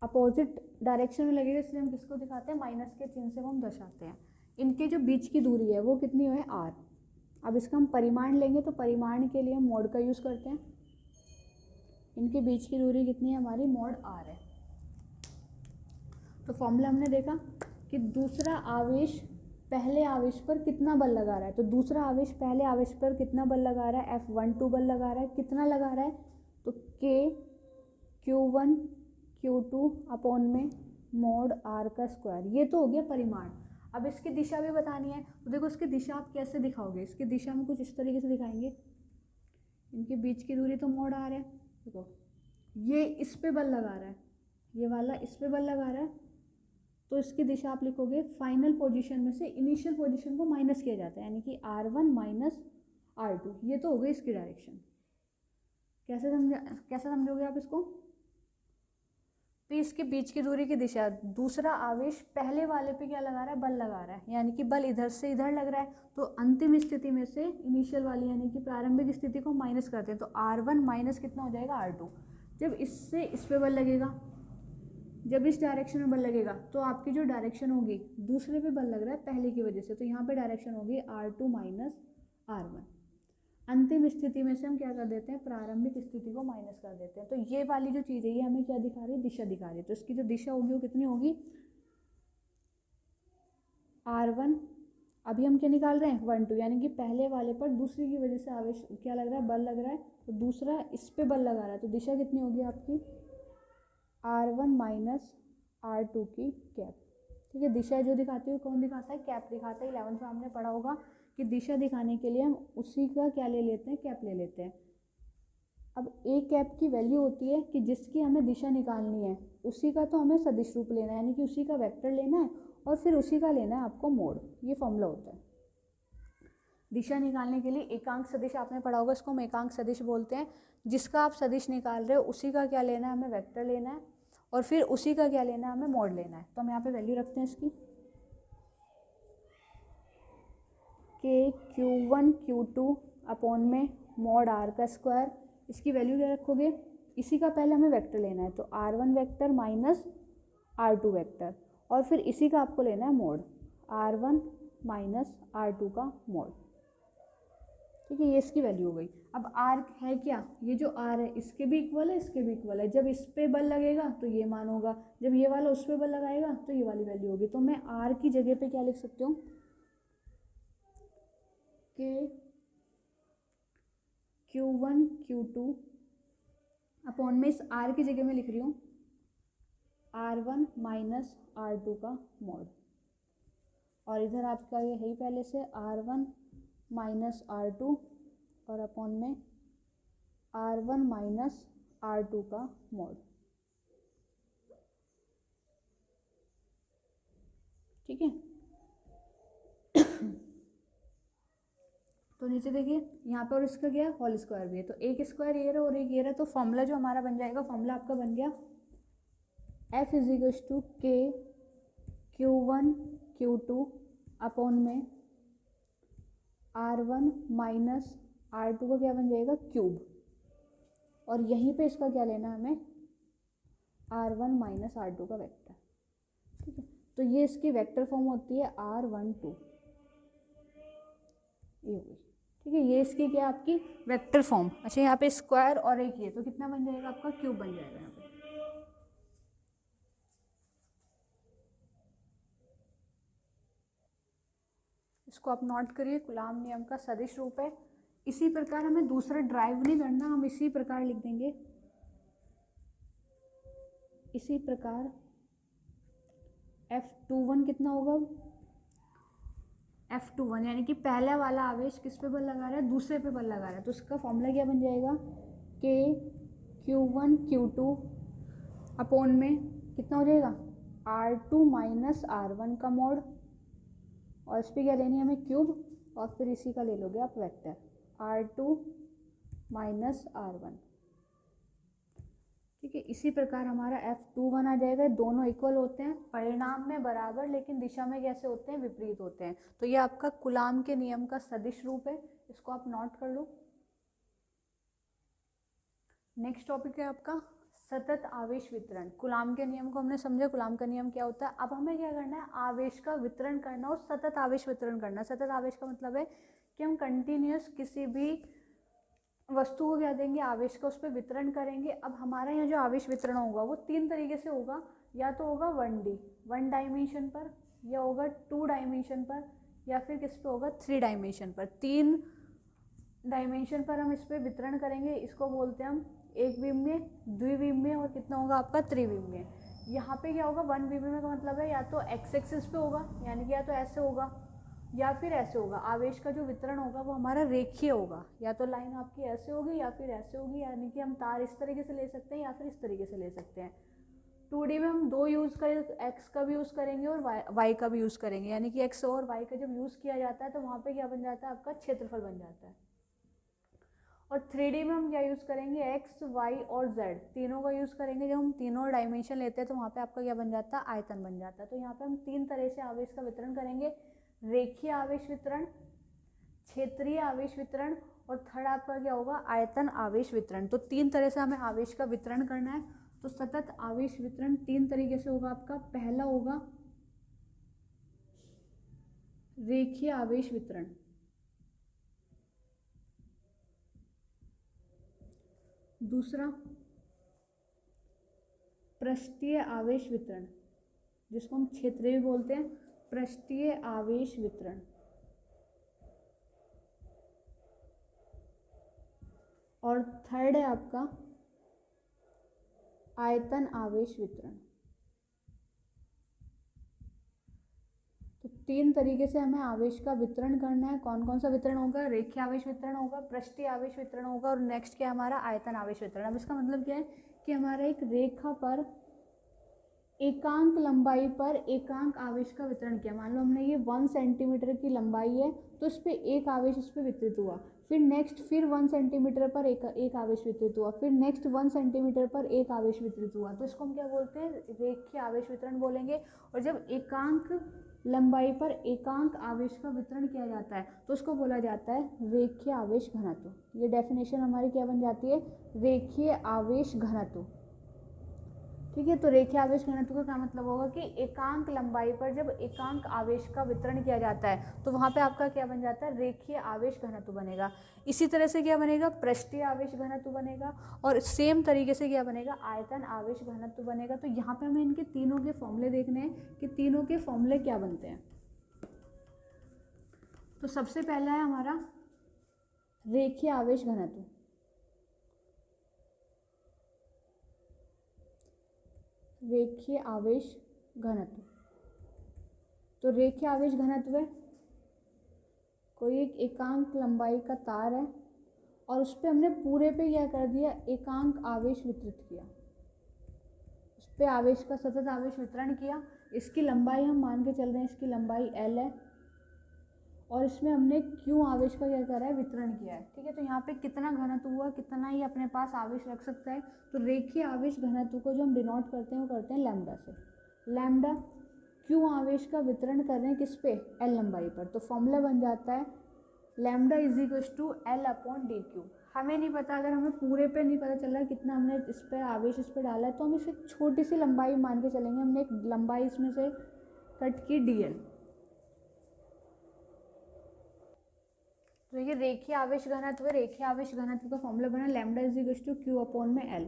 अपोजिट डायरेक्शन में लगेगा, इसलिए हम किसको दिखाते हैं माइनस के चिन्ह से वो हम दर्शाते हैं। इनके जो बीच की दूरी है वो कितनी है R। अब इसका हम परिमाण लेंगे तो परिमाण के लिए हम मॉड का यूज़ करते हैं। इनके बीच की दूरी कितनी है हमारी मॉड R है। तो फॉर्मूला हमने देखा कि दूसरा आवेश पहले आवेश पर कितना बल लगा रहा है, तो दूसरा आवेश पहले आवेश पर कितना बल लगा रहा है F12 बल लगा रहा है। कितना लगा रहा है तो K Q1 Q2 अपॉन में मॉड R का स्क्वायर। ये तो हो गया परिमाण। अब इसकी दिशा भी बतानी है, तो देखो इसकी दिशा आप कैसे दिखाओगे, इसकी दिशा में कुछ इस तरीके से दिखाएंगे। इनके बीच की दूरी तो मॉड R है, देखो ये इस पे बल लगा रहा है, ये वाला इस पे बल लगा रहा है, तो इसकी दिशा आप लिखोगे फाइनल पोजीशन में से इनिशियल पोजीशन को माइनस किया जाता है, यानी कि R1 माइनस R2। ये तो हो गई इसकी डायरेक्शन। कैसे समझोगे आप इसको, तो इसके बीच की दूरी की दिशा, दूसरा आवेश पहले वाले पे क्या लगा रहा है बल लगा रहा है, यानी कि बल इधर से इधर लग रहा है, तो अंतिम स्थिति में से इनिशियल वाली यानी कि प्रारंभिक स्थिति को माइनस करते हैं, तो R1 माइनस कितना हो जाएगा R2। जब इससे इस पे बल लगेगा, जब इस डायरेक्शन में बल लगेगा तो आपकी जो डायरेक्शन होगी, दूसरे पे बल लग रहा है पहले की वजह से, तो यहाँ पे डायरेक्शन होगी R2 माइनस R1। अंतिम स्थिति में से हम क्या कर देते हैं, प्रारंभिक स्थिति को माइनस कर देते हैं। तो ये वाली जो चीज़ है ये हमें क्या दिखा रही है, दिशा दिखा रही है। तो इसकी जो दिशा होगी वो कितनी होगी, R1, अभी हम क्या निकाल रहे हैं 1 2, यानी कि पहले वाले पर दूसरे की वजह से आवेश क्या लग रहा है, बल लग रहा है, तो दूसरा इस पे बल लगा रहा है, तो दिशा कितनी होगी आपकी R1 माइनस R2 की कैप। ठीक है, दिशा जो दिखाती है कौन दिखाता है, कैप दिखाता है। 11th में हमने पढ़ा होगा कि दिशा दिखाने के लिए हम उसी का क्या ले लेते हैं, कैप ले लेते हैं। अब एक कैप की वैल्यू होती है कि जिसकी हमें दिशा निकालनी है, उसी का तो हमें सदिश रूप लेना है, यानी कि उसी का वेक्टर लेना है और फिर उसी का लेना है आपको मोड। ये फॉर्मूला होता है दिशा निकालने के लिए। एकांक सदिश आपने पढ़ा होगा, इसको हम एकांक सदिश बोलते हैं। जिसका आप सदिश निकाल रहे हो उसी का क्या लेना है, हमें वेक्टर लेना है और फिर उसी का क्या लेना है, हमें मोड लेना है। तो हम यहाँ पे वैल्यू रखते हैं इसकी के Q1 Q2 अपॉन में मॉड R का स्क्वायर। इसकी वैल्यू क्या रखोगे, इसी का पहले हमें वेक्टर लेना है, तो R1 vector minus R2 vector, और फिर इसी का आपको लेना है मोड, R1 माइनस R2 का मोड। ठीक है, ये इसकी वैल्यू हो गई। अब R है क्या, ये जो R है इसके भी इक्वल है, इसके भी इक्वल है। जब इस पे बल लगेगा तो ये मान होगा, जब ये वाला उस पे बल लगाएगा तो ये वाली वैल्यू होगी। तो मैं R की जगह पे क्या लिख सकती हूँ, के Q1 Q2 अपॉन में इस R की जगह में लिख रही हूँ R1 माइनस R2 का मोड, और इधर आपका ये है ही पहले से R1 माइनस R2 और अपॉन में R1 माइनस R2 का मोड। ठीक है, तो नीचे देखिए यहाँ पे, और इसका क्या है, होल स्क्वायर भी है, तो एक स्क्वायर ये रहा और एक ये रहा, तो फॉर्मूला जो हमारा बन जाएगा, फॉर्मूला आपका बन गया F इजिकल्स टू के Q1 Q2 अपॉन में R1 माइनस R2 का क्या बन जाएगा, क्यूब, और यहीं पे इसका क्या लेना है हमें, R1 माइनस R2 का वेक्टर। ठीक है, तो ये इसकी वेक्टर फॉर्म होती है R12, ये हुई। ठीक है, ये इसकी क्या आपकी वेक्टर फॉर्म। अच्छा, यहाँ पे स्क्वायर और एक ये, तो कितना बन जाएगा आपका, क्यूब बन जाएगा यहाँ पे। इसको आप नोट करिए, कूलाम नियम का सदिश रूप है। इसी प्रकार हमें दूसरा ड्राइव नहीं करना, हम इसी प्रकार लिख देंगे, इसी प्रकार F21 कितना होगा, F21 यानी कि पहला वाला आवेश किस पे बल लगा रहा है, दूसरे पे बल लगा रहा है, तो उसका फॉर्मूला क्या बन जाएगा, के Q1 Q2 अपॉन में कितना हो जाएगा, R2 माइनस R1 का मोड, और इस पर क्या लेनी है हमें, क्यूब, और फिर इसी का ले लोगे आप वेक्टर R2 माइनस R1। ठीक है, इसी प्रकार हमारा F21 आ जाएगा। दोनों इक्वल होते हैं, परिणाम में बराबर, लेकिन दिशा में कैसे होते हैं, विपरीत होते हैं। तो ये आपका कूलाम के नियम का सदिश रूप है, इसको आप नोट कर लो। नेक्स्ट टॉपिक है आपका सतत आवेश वितरण। कूलाम के नियम को हमने समझा, कूलाम का नियम क्या होता है। अब हमें क्या करना है, आवेश का वितरण करना और सतत आवेश वितरण करना। सतत आवेश का मतलब है कि हम कंटिन्यूस किसी भी वस्तु को क्या देंगे, आवेश का उस पर वितरण करेंगे। अब हमारा यहाँ जो आवेश वितरण होगा वो 3 तरीके से होगा, या तो होगा 1D 1 डायमेंशन पर, या होगा 2 डायमेंशन पर, या फिर किस पे होगा 3 डायमेंशन पर। 3 डायमेंशन पर हम इस पर वितरण करेंगे, इसको बोलते हैं हम एक विमीय, द्विविमीय और कितना होगा आपका त्रिविमीय। यहाँ पे क्या होगा, 1 विमीय का मतलब है या तो एक्स एक्सिस पे होगा, यानी कि या तो ऐसे होगा या फिर ऐसे होगा। आवेश का जो वितरण होगा वो हमारा रेखीय होगा, या तो लाइन आपकी ऐसे होगी या फिर ऐसे होगी, यानी कि हम तार इस तरीके से ले सकते हैं या फिर इस तरीके से ले सकते हैं। 2D में हम 2 यूज़ करें, एक्स का भी यूज़ करेंगे और वाई का भी यूज़ करेंगे, यानी कि एक्स और वाई का जब यूज़ किया जाता है तो वहाँ पे क्या बन जाता है, आपका क्षेत्रफल बन जाता है। और 3D में हम क्या यूज़ करेंगे, एक्स वाई और जेड तीनों का यूज़ करेंगे। जब हम तीनों डायमेंशन लेते हैं तो वहाँ पे आपका क्या बन जाता है, आयतन बन जाता है। तो यहाँ पे हम 3 तरह से आवेश का वितरण करेंगे, रेखीय आवेश वितरण, क्षेत्रीय आवेश वितरण, और थर्ड आपका क्या होगा, आयतन आवेश वितरण। तो 3 तरह से हमें आवेश का वितरण करना है। तो सतत आवेश वितरण 3 तरीके से होगा आपका। पहला होगा रेखीय आवेश वितरण, दूसरा पृष्ठीय आवेश वितरण, जिसको हम क्षेत्रीय बोलते हैं, पृष्ठीय आवेश वितरण, और थर्ड है आपका आयतन आवेश वितरण। तो 3 तरीके से हमें आवेश का वितरण करना है। कौन कौन सा वितरण होगा, रेखीय आवेश वितरण होगा, पृष्ठीय आवेश वितरण होगा, और नेक्स्ट क्या हमारा आयतन आवेश वितरण। अब इसका मतलब क्या है कि हमारा एक रेखा पर एकांक लंबाई पर एकांक आवेश का वितरण किया। मान लो हमने ये 1 सेंटीमीटर की लंबाई है, तो इस पर एक आवेश इस पर वितरित हुआ, फिर नेक्स्ट फिर 1 सेंटीमीटर पर एक आवेश वितरित हुआ, फिर नेक्स्ट 1 सेंटीमीटर पर एक आवेश वितरित हुआ। तो इसको हम क्या बोलते हैं, रेखीय आवेश वितरण बोलेंगे। और जब एकांक लंबाई पर एकांक आवेश का वितरण किया जाता है तो उसको बोला जाता है रेखीय आवेश घनत्व। ये डेफिनेशन हमारी क्या बन जाती है, रेखीय आवेश घनत्व। ठीक है, तो रेखीय आवेश घनत्व का क्या मतलब होगा कि एकांक लंबाई पर जब एकांक आवेश का वितरण किया जाता है तो वहाँ पे आपका क्या बन जाता है, रेखीय आवेश घनत्व बनेगा। इसी तरह से क्या बनेगा, पृष्ठीय आवेश घनत्व बनेगा, और सेम तरीके से क्या बनेगा, आयतन आवेश घनत्व बनेगा। तो यहाँ पे हमें इनके तीनों के फॉर्मूले देखने हैं कि तीनों के फॉर्मूले क्या बनते हैं। तो सबसे पहला है हमारा रेखीय आवेश घनत्व। रेखीय आवेश घनत्व, तो रेखीय आवेश घनत्व है कोई एक एकांक लंबाई का तार है और उस पर हमने पूरे पे क्या कर दिया, एकांक आवेश वितरित किया, उस पर आवेश का सतत आवेश वितरण किया। इसकी लंबाई हम मान के चल रहे हैं, इसकी लंबाई L है, और इसमें हमने Q आवेश का क्या करा है, वितरण किया है। ठीक है, तो यहाँ पे कितना घनत्व हुआ, कितना ही अपने पास आवेश रख सकता है। तो रेखीय आवेश घनत्व को जो हम डिनोट करते हैं वो करते हैं लैम्डा से। लैम्डा Q आवेश का वितरण कर रहे हैं किस पे, L लंबाई पर। तो फॉर्मूला बन जाता है lambda is equals to L upon DQ। हमें नहीं पता, अगर हमें पूरे पे नहीं पता चल रहा कितना हमने इस पर आवेश इस पर डाला है, तो हम इसे छोटी सी लंबाई मान के चलेंगे। हमने एक लंबाई इसमें से कट की DL। तो ये रेखीय आवेश घनत्व है। रेखीय आवेश घनत्व का फॉर्मूला बना lambda is equals to Q upon में L।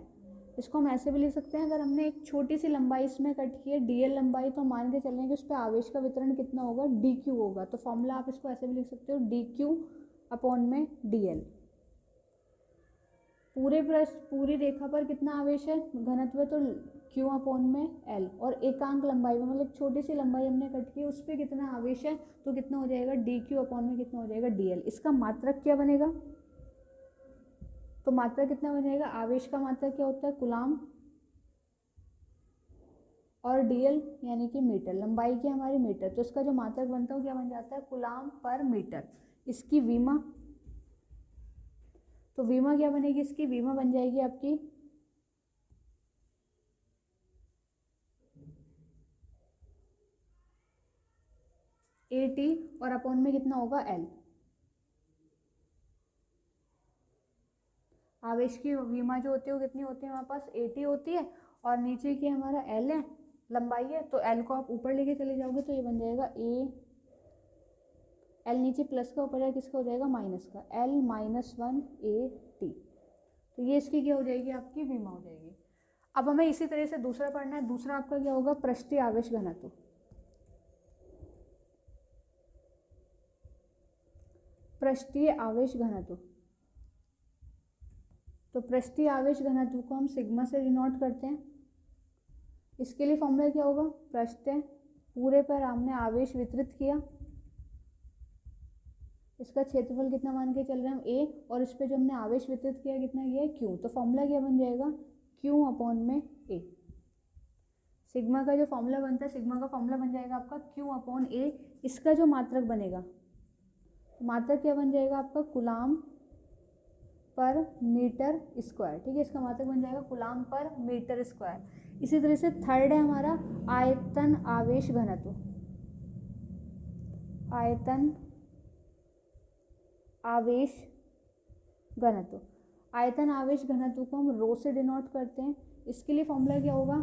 इसको हम ऐसे भी लिख सकते हैं, अगर हमने एक छोटी सी लंबाई इसमें कट की है DL लंबाई, तो मान के चलेंगे कि उस पर आवेश का वितरण कितना होगा, DQ होगा। तो फॉर्मूला आप इसको ऐसे भी लिख सकते हो, DQ अपॉन में DL। पूरी रेखा पर कितना आवेश है, घनत्व है, तो Q अपॉन में L। और एकांक लंबाई में मतलब छोटी सी लंबाई हमने कट की, उस पर कितना आवेश है, तो कितना हो जाएगा, DQ अपॉन में कितना हो जाएगा, DL। इसका मात्रक क्या बनेगा, तो मात्रक कितना बनेगा, आवेश का मात्रक क्या होता है, कूलाम, और DL यानी कि मीटर, लंबाई की हमारी मीटर, तो इसका जो मात्रक बनता है वो क्या बन जाता है, कूलाम पर मीटर। इसकी विमा, तो विमा क्या बनेगी, इसकी विमा बन जाएगी आपकी AT, और अपॉन में कितना होगा, L। आवेश की विमा जो होती है वो कितनी होती है, हमारे पास AT होती है, और नीचे की हमारा L है, लंबाई है। तो L को आप ऊपर लेके चले जाओगे तो ये बन जाएगा L नीचे प्लस का, ऊपर जाएगा किसका हो जाएगा, माइनस का, L माइनस 1 AT। तो ये इसकी क्या हो जाएगी, आपकी विमा हो जाएगी। अब हमें इसी तरह से दूसरा पढ़ना है। दूसरा आपका क्या होगा, पृष्ठीय आवेश घनत्व। पृष्ठीय आवेश घनत्व, तो पृष्ठीय आवेश घनत्व को हम सिग्मा से डिनोट करते हैं। इसके लिए फॉर्मूला क्या होगा, पृष्ठ है, पूरे पर हमने आवेश वितरित किया, इसका क्षेत्रफल कितना मान के चल रहे हैं हम A, और इस पर जो हमने आवेश वितरित किया कितना किया है, Q। तो फॉर्मूला क्या बन जाएगा, Q अपॉन में A। सिग्मा का जो फॉर्मूला बनता है, सिग्मा का फॉर्मूला बन जाएगा आपका Q अपॉन A। इसका जो मात्रक बनेगा, तो मात्रक क्या बन जाएगा आपका, कूलाम पर मीटर स्क्वायर। ठीक है, इसका मात्रक बन जाएगा कूलाम पर मीटर स्क्वायर। इसी तरह से थर्ड है हमारा आयतन आवेश घनत्व। आयतन आवेश घनत्व। आयतन आवेश घनत्व को हम रो से डिनोट करते हैं। इसके लिए फॉर्मूला क्या होगा,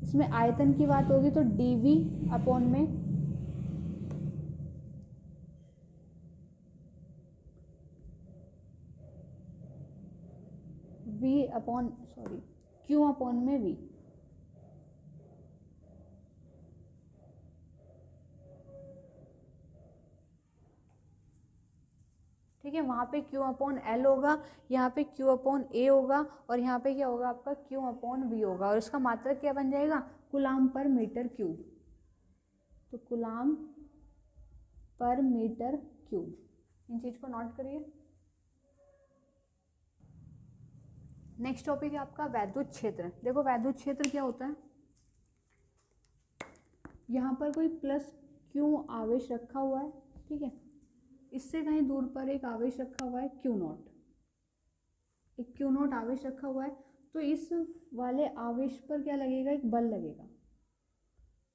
इसमें आयतन की बात होगी तो dV अपॉन में Q अपॉन में V। ठीक है, वहाँ पे Q अपॉन L होगा, यहाँ पे Q अपॉन A होगा, और यहाँ पे क्या होगा आपका Q अपॉन V होगा, और इसका मात्रक क्या बन जाएगा, कूलाम पर मीटर क्यूब। तो कूलाम पर मीटर क्यूब, इन चीज को नोट करिए। नेक्स्ट टॉपिक है आपका वैद्युत क्षेत्र। देखो वैद्युत क्षेत्र क्या होता है, यहाँ पर कोई प्लस Q आवेश रखा हुआ है, ठीक है, इससे कहीं दूर पर एक आवेश रखा हुआ है Q नॉट, एक Q नॉट आवेश रखा हुआ है, तो इस वाले आवेश पर क्या लगेगा, एक बल लगेगा,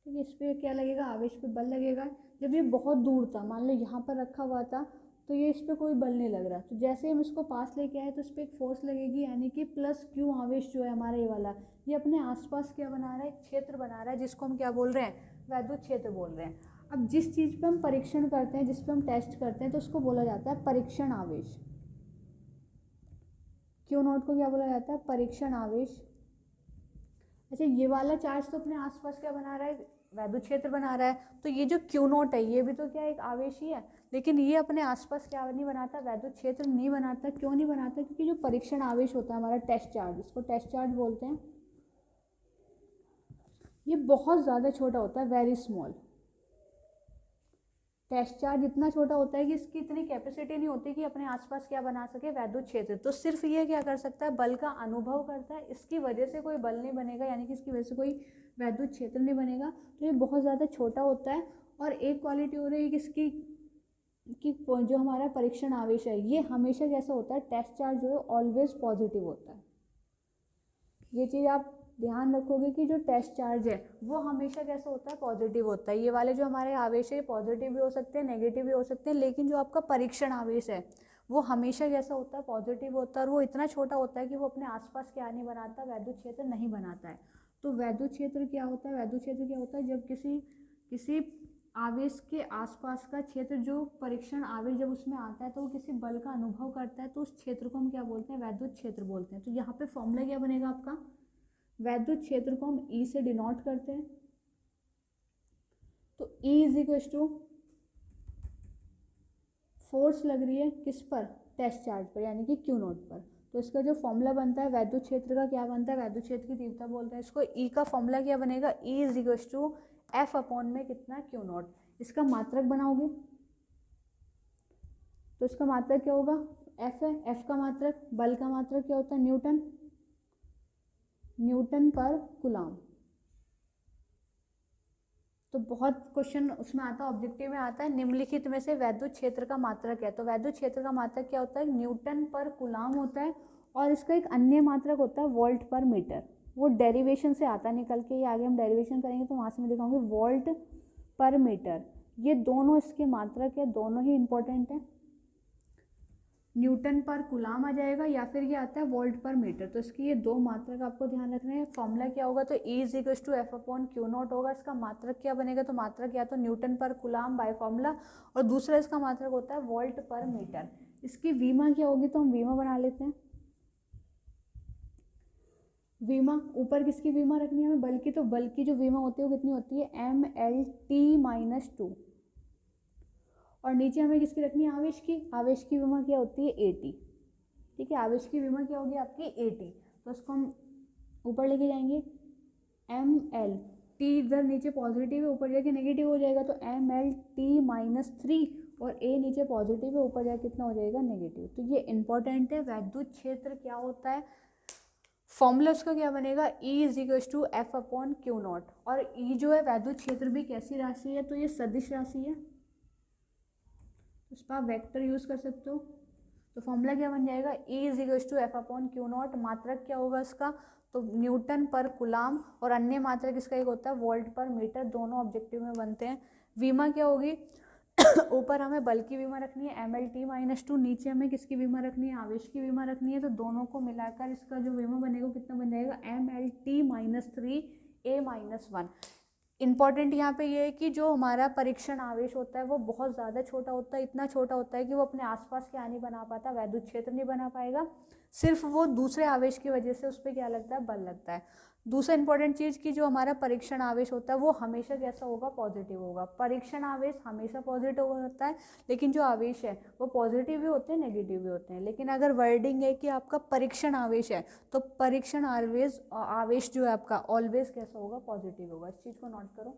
ठीक है, इस पर क्या लगेगा, आवेश पे बल लगेगा। जब ये बहुत दूर था, मान लो यहाँ पर रखा हुआ था, तो ये इस पर कोई बल नहीं लग रहा, तो जैसे हम इसको पास लेके आए तो इस पर एक फोर्स लगेगी, यानी कि प्लस Q आवेश जो है हमारा ये वाला, ये अपने आसपास क्या बना रहा है, एक क्षेत्र बना रहा है, जिसको हम क्या बोल रहे हैं, वैद्युत क्षेत्र बोल रहे हैं। अब जिस चीज़ पे हम परीक्षण करते हैं, जिस पे हम टेस्ट करते हैं, तो उसको बोला जाता है परीक्षण आवेश। Q नॉट को क्या बोला जाता है, परीक्षण आवेश। अच्छा, ये वाला चार्ज तो अपने आसपास क्या बना रहा है, वैद्युत क्षेत्र बना रहा है, तो ये जो Q नॉट है ये भी तो क्या एक आवेश ही है, लेकिन ये अपने आसपास क्या नहीं बनाता, वैद्युत क्षेत्र नहीं बनाता। क्यों नहीं बनाता, क्योंकि जो परीक्षण आवेश होता है हमारा टेस्ट चार्ज, इसको टेस्ट चार्ज बोलते हैं, ये बहुत ज़्यादा छोटा होता है, वेरी स्मॉल। टेस्ट चार्ज इतना छोटा होता है कि इसकी इतनी कैपेसिटी नहीं होती कि अपने आसपास क्या बना सके, वैद्युत क्षेत्र। तो सिर्फ ये क्या कर सकता है, बल का अनुभव करता है, इसकी वजह से कोई बल नहीं बनेगा, यानी कि इसकी वजह से कोई वैद्युत क्षेत्र नहीं बनेगा। तो ये बहुत ज़्यादा छोटा होता है। और एक क्वालिटी हो रही है इसकी कि जो हमारा परीक्षण आवेश है ये हमेशा कैसा होता है, टेस्ट चार्ज जो है ऑलवेज पॉजिटिव होता है। ये चीज़ आप ध्यान रखोगे कि जो टेस्ट चार्ज है वो हमेशा कैसा होता है, पॉजिटिव होता है। ये वाले जो हमारे आवेश है पॉजिटिव भी हो सकते हैं, नेगेटिव भी हो सकते हैं, लेकिन जो आपका परीक्षण आवेश है वो हमेशा कैसा होता है, पॉजिटिव होता है, और वो इतना छोटा होता है कि वो अपने आसपास क्या नहीं बनाता, वैद्युत क्षेत्र नहीं बनाता है। तो वैद्युत क्षेत्र क्या होता है, वैद्युत क्षेत्र क्या होता है, जब किसी आवेश के आसपास का क्षेत्र, जो परीक्षण आवेश जब उसमें आता है तो वो किसी बल का अनुभव करता है, तो उस क्षेत्र को हम क्या बोलते हैं, वैद्युत क्षेत्र बोलते हैं। तो यहाँ पे फॉर्मूला क्या बनेगा आपका, वैद्युत क्षेत्र को हम E से डिनोट करते हैं। तो E is equal to force लग रही है किस पर, टेस्ट चार्ज पर, यानी कि Q नॉट पर। तो इसका जो फॉर्मूला बनता है वैद्युत क्षेत्र का, क्या बनता है, वैद्युत क्षेत्र की तीव्रता बोलते हैं इसको। E का फॉर्मूला क्या बनेगा, E is equal to F upon में कितना, Q नॉट। इसका मात्रक बनाओगे तो इसका मात्रक क्या होगा, F है, F का मात्रक, बल का मात्रक क्या होता है, न्यूटन, न्यूटन पर कूलाम। तो बहुत क्वेश्चन उसमें आता है, ऑब्जेक्टिव में आता है, निम्नलिखित में से वैद्युत क्षेत्र का मात्रक है। तो वैद्युत क्षेत्र का मात्रक क्या होता है, न्यूटन पर कूलाम होता है, और इसका एक अन्य मात्रक होता है वोल्ट पर मीटर। वो डेरिवेशन से आता है निकल के, ये आगे हम डेरिवेशन करेंगे तो वहाँ से मैं दिखाऊंगी, वोल्ट पर मीटर। ये दोनों इसके मात्रक है, दोनों ही इंपॉर्टेंट है। न्यूटन पर कूलाम आ जाएगा, या फिर ये आता है वोल्ट पर मीटर। तो इसकी ये दो मात्रक आपको ध्यान रखने हैं। फॉर्मूला क्या होगा, तो E is equal to F upon Q naught होगा। इसका मात्रक क्या बनेगा, तो मात्रक या तो न्यूटन पर कूलाम बाय फॉर्मूला, और दूसरा इसका मात्रक होता है वोल्ट पर मीटर। इसकी वीमा क्या होगी, तो हम वीमा बना लेते हैं। वीमा ऊपर किसकी वीमा रखनी है हमें, बल की। तो बल की जो वीमा होती है वो कितनी होती है, MLT-2, और नीचे हमें किसकी रखनी है, आवेश की। आवेश की विमा क्या होती है, AT। ठीक है, आवेश की विमा क्या होगी आपकी, AT। तो इसको हम ऊपर लेके जाएंगे, ML, T इधर नीचे पॉजिटिव है, ऊपर जाके नेगेटिव हो जाएगा, तो MLT-3, और A नीचे पॉजिटिव है, ऊपर जाके कितना हो जाएगा, नेगेटिव। तो ये इंपॉर्टेंट है, वैद्युत क्षेत्र क्या होता है, फॉर्मूला उसका क्या बनेगा, E is equal to F upon Q naught. और E जो है वैद्युत क्षेत्र भी कैसी राशि है, तो ये सदिश राशि है, उस पर आप वेक्टर यूज कर सकते हो। तो फॉर्मूला क्या बन जाएगा, E is equal to F upon Q naught. मात्रक क्या होगा इसका, तो न्यूटन पर कूलाम, और अन्य मात्रक इसका एक होता है वोल्ट पर मीटर, दोनों ऑब्जेक्टिव में बनते हैं। वीमा क्या होगी, ऊपर हमें बल की विमा रखनी है mLT-2, नीचे हमें किसकी विमा रखनी है, आवेश की विमा रखनी है। तो दोनों को मिलाकर इसका जो विमा बनेगा कितना बन जाएगा, mLT-3A-1। इंपॉर्टेंट यहाँ पे ये है कि जो हमारा परीक्षण आवेश होता है वो बहुत ज़्यादा छोटा होता है, इतना छोटा होता है कि वो अपने आसपास क्या नहीं बना पाता, वैद्युत क्षेत्र नहीं बना पाएगा। सिर्फ वो दूसरे आवेश की वजह से उस पर क्या लगता है, बल लगता है। दूसरा इंपॉर्टेंट चीज़ कि जो हमारा परीक्षण आवेश होता है वो हमेशा कैसा होगा, पॉजिटिव होगा। परीक्षण आवेश हमेशा पॉजिटिव होता है, लेकिन जो आवेश है वो पॉजिटिव भी होते हैं, नेगेटिव भी होते हैं। लेकिन अगर वर्डिंग है कि आपका परीक्षण आवेश है तो परीक्षण आवेश जो है आपका ऑलवेज कैसा होगा, पॉजिटिव होगा। इस चीज़ को नोट करो।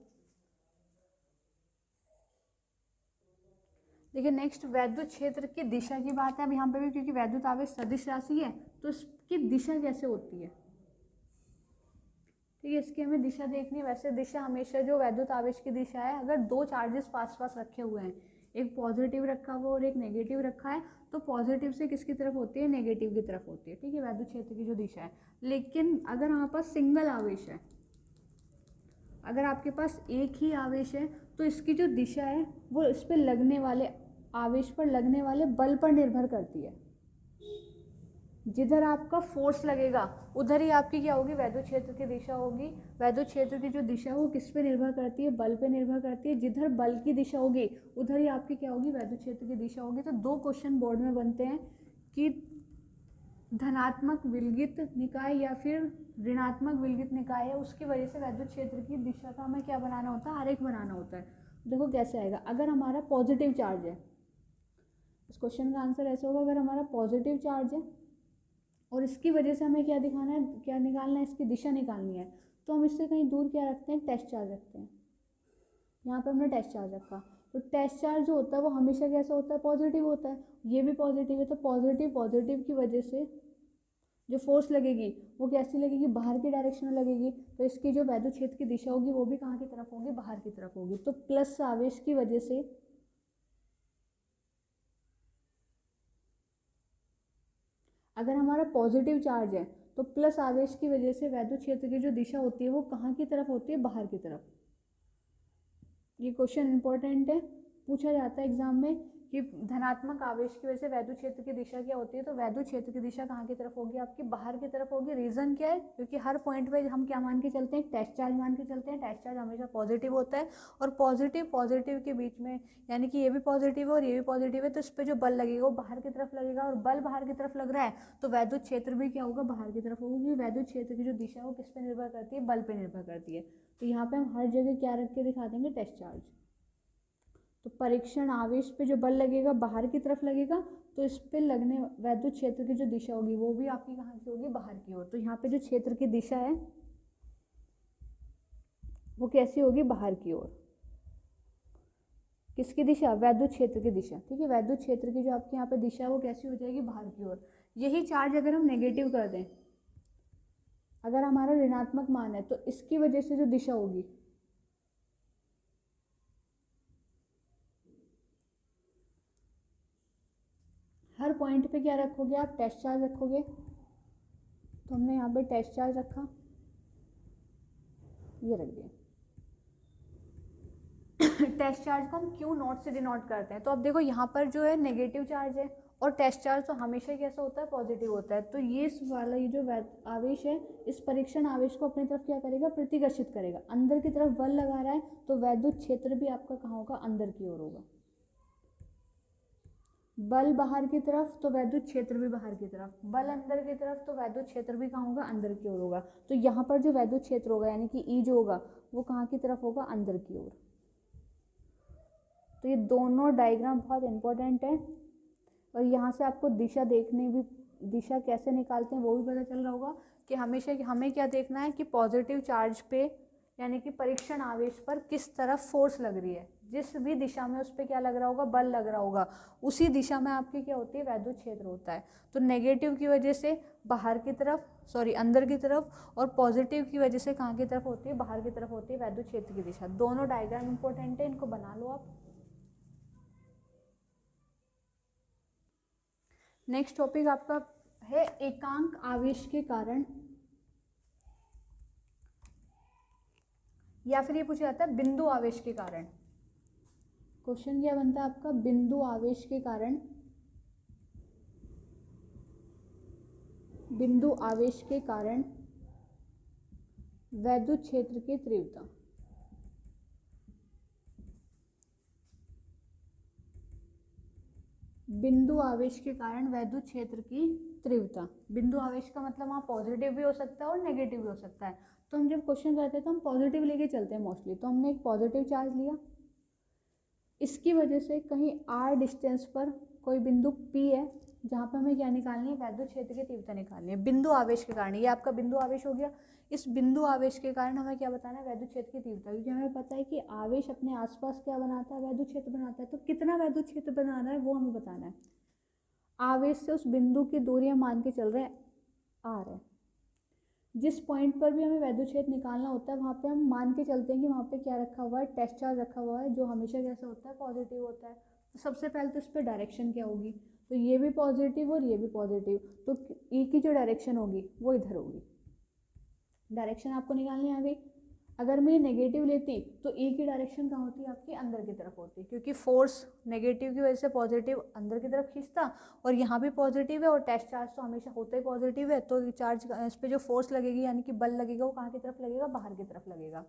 देखिए नेक्स्ट वैद्युत क्षेत्र की दिशा की बात है अब यहाँ पे भी, क्योंकि वैद्युत आवेश सदिश राशि है तो इसकी दिशा कैसे होती है, ठीक है, इसकी हमें दिशा देखनी है। वैसे दिशा हमेशा जो वैद्युत आवेश की दिशा है, अगर दो चार्जेस पास पास रखे हुए हैं, एक पॉजिटिव रखा हुआ और एक नेगेटिव रखा है, तो पॉजिटिव से किसकी तरफ होती है, नेगेटिव की तरफ होती है, ठीक है, वैद्युत क्षेत्र की जो दिशा है। लेकिन अगर हमारे पास सिंगल आवेश है, अगर आपके पास एक ही आवेश है, तो इसकी जो दिशा है वो इस पर लगने वाले आवेश पर लगने वाले बल पर निर्भर करती है। जिधर आपका फोर्स लगेगा उधर ही आपकी क्या होगी, वैद्युत क्षेत्र की दिशा होगी। वैद्युत क्षेत्र की जो दिशा है वो किस पे निर्भर करती है, बल पे निर्भर करती है। जिधर बल की दिशा होगी उधर ही आपकी क्या होगी, वैद्युत क्षेत्र की दिशा होगी। तो दो क्वेश्चन बोर्ड में बनते हैं कि धनात्मक विलगित निकाय या फिर ऋणात्मक विलगित निकाय है, उसकी वजह से वैद्युत क्षेत्र की दिशा का हमें क्या बनाना होता है, आरेख बनाना होता है। देखो कैसे आएगा, अगर हमारा पॉजिटिव चार्ज है, इस क्वेश्चन का आंसर ऐसा होगा, अगर हमारा पॉजिटिव चार्ज है और इसकी वजह से हमें क्या दिखाना है, क्या निकालना है, इसकी दिशा निकालनी है, तो हम इससे कहीं दूर क्या रखते हैं, टेस्ट चार्ज रखते हैं। यहाँ पे हमने टेस्ट चार्ज रखा, तो टेस्ट चार्ज जो होता है वो हमेशा कैसा होता है, पॉजिटिव होता है। ये भी पॉजिटिव है, तो पॉजिटिव की वजह से जो फोर्स लगेगी वो कैसी लगेगी, बाहर की डायरेक्शन में लगेगी। तो इसकी जो वैद्युत क्षेत्र की दिशा होगी वो भी कहाँ की तरफ होगी, बाहर की तरफ होगी। तो प्लस आवेश की वजह से अगर हमारा पॉजिटिव चार्ज है तो प्लस आवेश की वजह से वैद्युत क्षेत्र की जो दिशा होती है वो कहाँ की तरफ होती है, बाहर की तरफ। ये क्वेश्चन इंपॉर्टेंट है, पूछा जाता है एग्जाम में कि धनात्मक आवेश की वजह से वैद्युत क्षेत्र की दिशा क्या होती है, तो वैद्युत क्षेत्र की दिशा कहाँ की तरफ होगी, आपकी बाहर की तरफ होगी। रीजन क्या है, क्योंकि हर पॉइंट पे हम क्या मान के चलते हैं, टेस्ट चार्ज मान के चलते हैं। टेस्ट चार्ज हमेशा पॉजिटिव होता है, और पॉजिटिव के बीच में, यानी कि ये भी पॉजिटिव है और ये भी पॉजिटिव है, तो इस पर जो बल लगेगा वो बाहर की तरफ लगेगा, और बल बाहर की तरफ लग रहा है तो वैद्युत क्षेत्र भी क्या होगा, बाहर की तरफ होगा, क्योंकि वैद्युत क्षेत्र की जो दिशा है वो किस पे निर्भर करती है, बल पे निर्भर करती है। तो यहाँ पे हम हर जगह क्या रख के दिखा देंगे, टेस्ट चार्ज। तो परीक्षण आवेश पे जो बल लगेगा बाहर की तरफ लगेगा, तो इस पे लगने वैद्युत क्षेत्र की जो दिशा होगी वो भी आपकी कहाँ की होगी, बाहर की ओर। तो यहाँ पे जो क्षेत्र की दिशा है वो कैसी होगी, बाहर की ओर। किसकी दिशा, वैद्युत क्षेत्र की दिशा, ठीक है। वैद्युत क्षेत्र की जो आपके यहाँ पे दिशा है वो कैसी हो जाएगी, बाहर की ओर। यही चार्ज अगर हम नेगेटिव कर दें, अगर हमारा ऋणात्मक मान है, तो इसकी वजह से जो दिशा होगी हर पॉइंट पे क्या रखोगे आप, टेस्ट चार्ज रखोगे। तो हमने यहाँ पे टेस्ट चार्ज रखा, ये रख दिया। टेस्ट चार्ज को हम क्यू नॉट से डिनोट करते हैं। तो अब देखो यहाँ पर जो है नेगेटिव चार्ज है, और टेस्ट चार्ज तो हमेशा कैसा होता है, पॉजिटिव होता है। तो ये वाला ये जो आवेश है, इस परीक्षण आवेश को अपनी तरफ क्या करेगा, प्रतिकर्षित करेगा। अंदर की तरफ बल लगा रहा है, तो वैद्युत क्षेत्र भी आपका कहाँ होगा, अंदर की ओर होगा। बल बाहर की तरफ तो वैद्युत क्षेत्र भी बाहर की तरफ, बल अंदर की तरफ तो वैद्युत क्षेत्र भी कहाँ होगा, अंदर की ओर होगा। तो यहाँ पर जो वैद्युत क्षेत्र होगा, यानी कि ई जो होगा वो कहाँ की तरफ होगा, अंदर की ओर। तो ये दोनों डायग्राम बहुत इंपॉर्टेंट है, और यहाँ से आपको दिशा देखने भी, दिशा कैसे निकालते हैं वो भी पता चल रहा होगा कि हमेशा हमें क्या देखना है कि पॉजिटिव चार्ज पे, यानी कि परीक्षण आवेश पर किस तरफ फोर्स लग रही है, जिस भी दिशा में उस पर क्या लग रहा होगा, बल लग रहा होगा, उसी दिशा में आपकी क्या होती है, वैद्युत क्षेत्र होता है। तो नेगेटिव की वजह से बाहर की तरफ, सॉरी अंदर की तरफ, और पॉजिटिव की वजह से कहाँ की तरफ होती है, बाहर की तरफ होती है वैद्युत क्षेत्र की दिशा। दोनों डायग्राम इंपॉर्टेंट है, इनको बना लो आप। नेक्स्ट टॉपिक आपका है एकांक आवेश के कारण, या फिर ये पूछा जाता है बिंदु आवेश के कारण। क्वेश्चन क्या बनता है आपका, बिंदु आवेश के कारण, बिंदु आवेश के कारण वैद्युत क्षेत्र की तीव्रता। बिंदु आवेश के कारण वैद्युत क्षेत्र की तीव्रता। बिंदु आवेश का मतलब वहाँ पॉजिटिव भी हो सकता है और नेगेटिव भी हो सकता है। तो हम जब क्वेश्चन करते हैं तो हम पॉजिटिव लेके चलते हैं मोस्टली। तो हमने एक पॉजिटिव चार्ज लिया, इसकी वजह से कहीं r डिस्टेंस पर कोई बिंदु P है जहाँ पर हमें क्या निकालनी है, वैद्युत क्षेत्र की तीव्रता निकालनी है बिंदु आवेश के कारण। ये आपका बिंदु आवेश हो गया। इस बिंदु आवेश के कारण हमें क्या बताना है, वैद्युत क्षेत्र की तीव्रता। क्योंकि हमें पता है कि आवेश अपने आसपास क्या बनाता है, वैद्युत क्षेत्र बनाता है। तो कितना वैद्युत क्षेत्र बनाना है वो हमें बताना है। आवेश से उस बिंदु की दूरी हम मान के चल रहे हैं r है। जिस पॉइंट पर भी हमें वैद्युत क्षेत्र निकालना होता है वहाँ पे हम मान के चलते हैं कि वहाँ पे क्या रखा हुआ है, टेस्ट चार्ज रखा हुआ है, जो हमेशा कैसा होता है, पॉजिटिव होता है। तो सबसे पहले तो इस पर डायरेक्शन क्या होगी, तो ये भी पॉजिटिव और ये भी पॉजिटिव, तो ई की जो डायरेक्शन होगी वो इधर होगी। डायरेक्शन आपको निकालनी आ गई। अगर मैं ये नेगेटिव लेती तो ई की डायरेक्शन कहाँ होती है, आपकी अंदर की तरफ होती, क्योंकि फोर्स नेगेटिव की वजह से पॉजिटिव अंदर की तरफ खींचता, और यहाँ भी पॉजिटिव है और टेस्ट चार्ज तो हमेशा होता ही पॉजिटिव है। तो चार्ज इस पर जो फोर्स लगेगी यानी कि बल लगेगा वो कहाँ की तरफ लगेगा, बाहर की तरफ लगेगा।